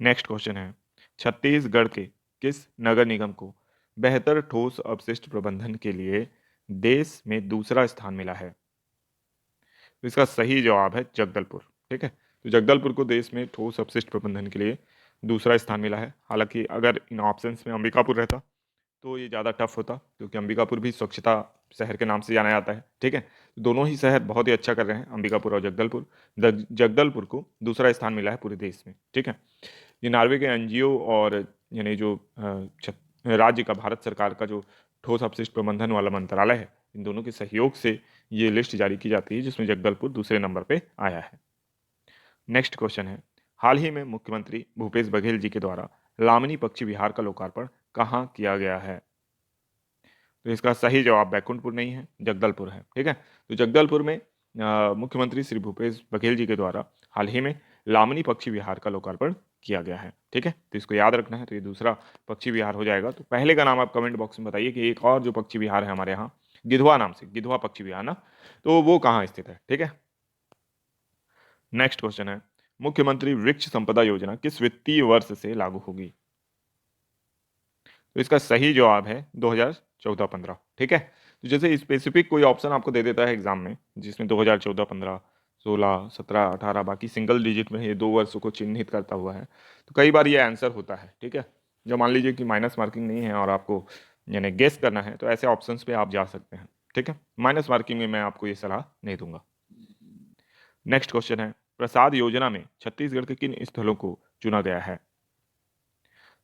नेक्स्ट क्वेश्चन है, छत्तीसगढ़ के किस नगर निगम को बेहतर ठोस अपशिष्ट प्रबंधन के लिए देश में दूसरा स्थान मिला है? तो इसका सही जवाब है जगदलपुर। ठीक है, तो जगदलपुर को देश में ठोस अपशिष्ट प्रबंधन के लिए दूसरा स्थान मिला है। हालांकि अगर इन ऑप्शंस में अंबिकापुर रहता तो ये ज़्यादा टफ होता, क्योंकि अंबिकापुर भी स्वच्छता शहर के नाम से जाना जाता है। ठीक है, दोनों ही शहर बहुत ही अच्छा कर रहे हैं, अंबिकापुर और जगदलपुर। जगदलपुर को दूसरा स्थान मिला है पूरे देश में। ठीक है, ये नॉर्वे के एनजीओ और यानी जो राज्य का, भारत सरकार का जो ठोस अपशिष्ट प्रबंधन वाला मंत्रालय है, इन दोनों के सहयोग से ये लिस्ट जारी की जाती है, जिसमें जगदलपुर दूसरे नंबर पे आया है। नेक्स्ट क्वेश्चन है, हाल ही में मुख्यमंत्री भूपेश बघेल जी के द्वारा लामनी पक्षी विहार का लोकार्पण कहाँ किया गया है? तो इसका सही जवाब बैकुंठपुर नहीं है, जगदलपुर है। ठीक है, तो जगदलपुर में मुख्यमंत्री श्री भूपेश बघेल जी के द्वारा हाल ही में लामनी पक्षी विहार का लोकार्पण किया गया है। ठीक है, तो इसको याद रखना है। तो ये दूसरा पक्षी विहार हो जाएगा। तो पहले का नाम आप कमेंट बॉक्स में बताइए कि एक और जो पक्षी विहार है हमारे यहाँ गिधवा नाम से, गिधवा पक्षी विहार ना, तो वो कहाँ स्थित है? ठीक है, नेक्स्ट क्वेश्चन है, मुख्यमंत्री वृक्ष संपदा योजना किस वित्तीय वर्ष से लागू होगी? तो इसका सही जवाब है 2014-15। ठीक है, तो जैसे स्पेसिफिक कोई ऑप्शन आपको दे देता है एग्जाम में, जिसमें 2014-15, 16, 17, 18 बाकी सिंगल डिजिट में ये 2 वर्षों को चिन्हित करता हुआ है, तो कई बार ये आंसर होता है। ठीक है, जो मान लीजिए कि माइनस मार्किंग नहीं है और आपको यानी गेस करना है, तो ऐसे ऑप्शंस पे आप जा सकते हैं। ठीक है, माइनस मार्किंग में मैं आपको ये सलाह नहीं दूंगा। नेक्स्ट क्वेश्चन है, प्रसाद योजना में छत्तीसगढ़ के किन स्थलों को चुना गया है?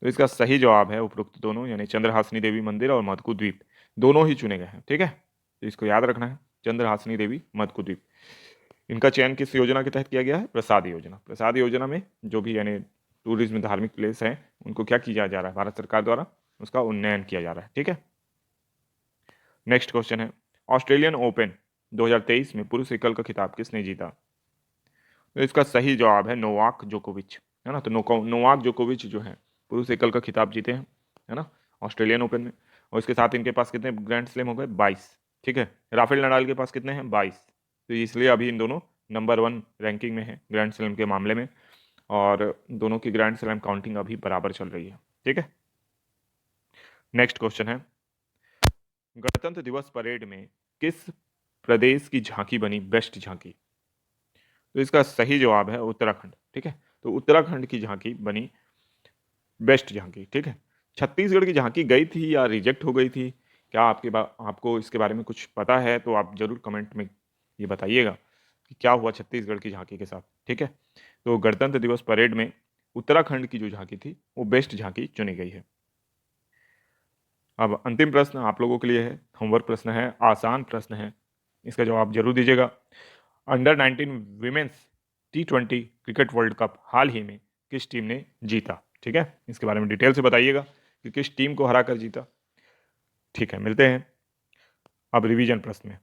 तो इसका सही जवाब है उपरोक्त दोनों, यानी चंद्रहासिनी देवी मंदिर और मधुकू द्वीप दोनों ही चुने गए हैं। ठीक है, तो इसको याद रखना है, चंद्रहासिनी देवी, मधुकू द्वीप। इनका चयन किस योजना के तहत किया गया है? प्रसाद योजना। प्रसाद योजना में जो भी यानी टूरिज्म धार्मिक प्लेस हैं, उनको क्या किया जा रहा है? भारत सरकार द्वारा उसका उन्नयन किया जा रहा है। ठीक है, नेक्स्ट क्वेश्चन है, ऑस्ट्रेलियन ओपन 2023 में पुरुष एकल का खिताब किसने जीता? तो इसका सही जवाब है नोवाक जोकोविच, है ना। तो नोवाक जोकोविच जो है पुरुष एकल का खिताब जीते हैं, है ना, ऑस्ट्रेलियन ओपन में। और इसके साथ इनके पास कितने ग्रैंड स्लैम हो गए? 22। ठीक है, राफेल नडाल के पास कितने हैं? 22। तो इसलिए अभी इन दोनों नंबर 1 रैंकिंग में है ग्रैंड स्लैम के मामले में, और दोनों की ग्रैंड स्लैम काउंटिंग अभी बराबर चल रही है। ठीक है, नेक्स्ट क्वेश्चन है, गणतंत्र दिवस परेड में किस प्रदेश की झांकी बनी बेस्ट झांकी? तो इसका सही जवाब है उत्तराखंड। ठीक है, तो उत्तराखंड की झांकी बनी बेस्ट झांकी। ठीक है, छत्तीसगढ़ की झांकी गई थी या रिजेक्ट हो गई थी? क्या आपको इसके बारे में कुछ पता है? तो आप जरूर कमेंट में ये बताइएगा कि क्या हुआ छत्तीसगढ़ की झांकी के साथ। ठीक है, तो गणतंत्र दिवस परेड में उत्तराखंड की जो झांकी थी वो बेस्ट झांकी चुनी गई है। अब अंतिम प्रश्न आप लोगों के लिए है, होमवर्क प्रश्न है, आसान प्रश्न है, इसका जवाब जरूर दीजिएगा। Under 19 women's T20 cricket world cup हाल ही में किस टीम ने जीता? ठीक है, इसके बारे में डिटेल से बताइएगा कि किस टीम को हरा कर जीता। ठीक है, मिलते हैं अब रिवीजन प्रश्न में।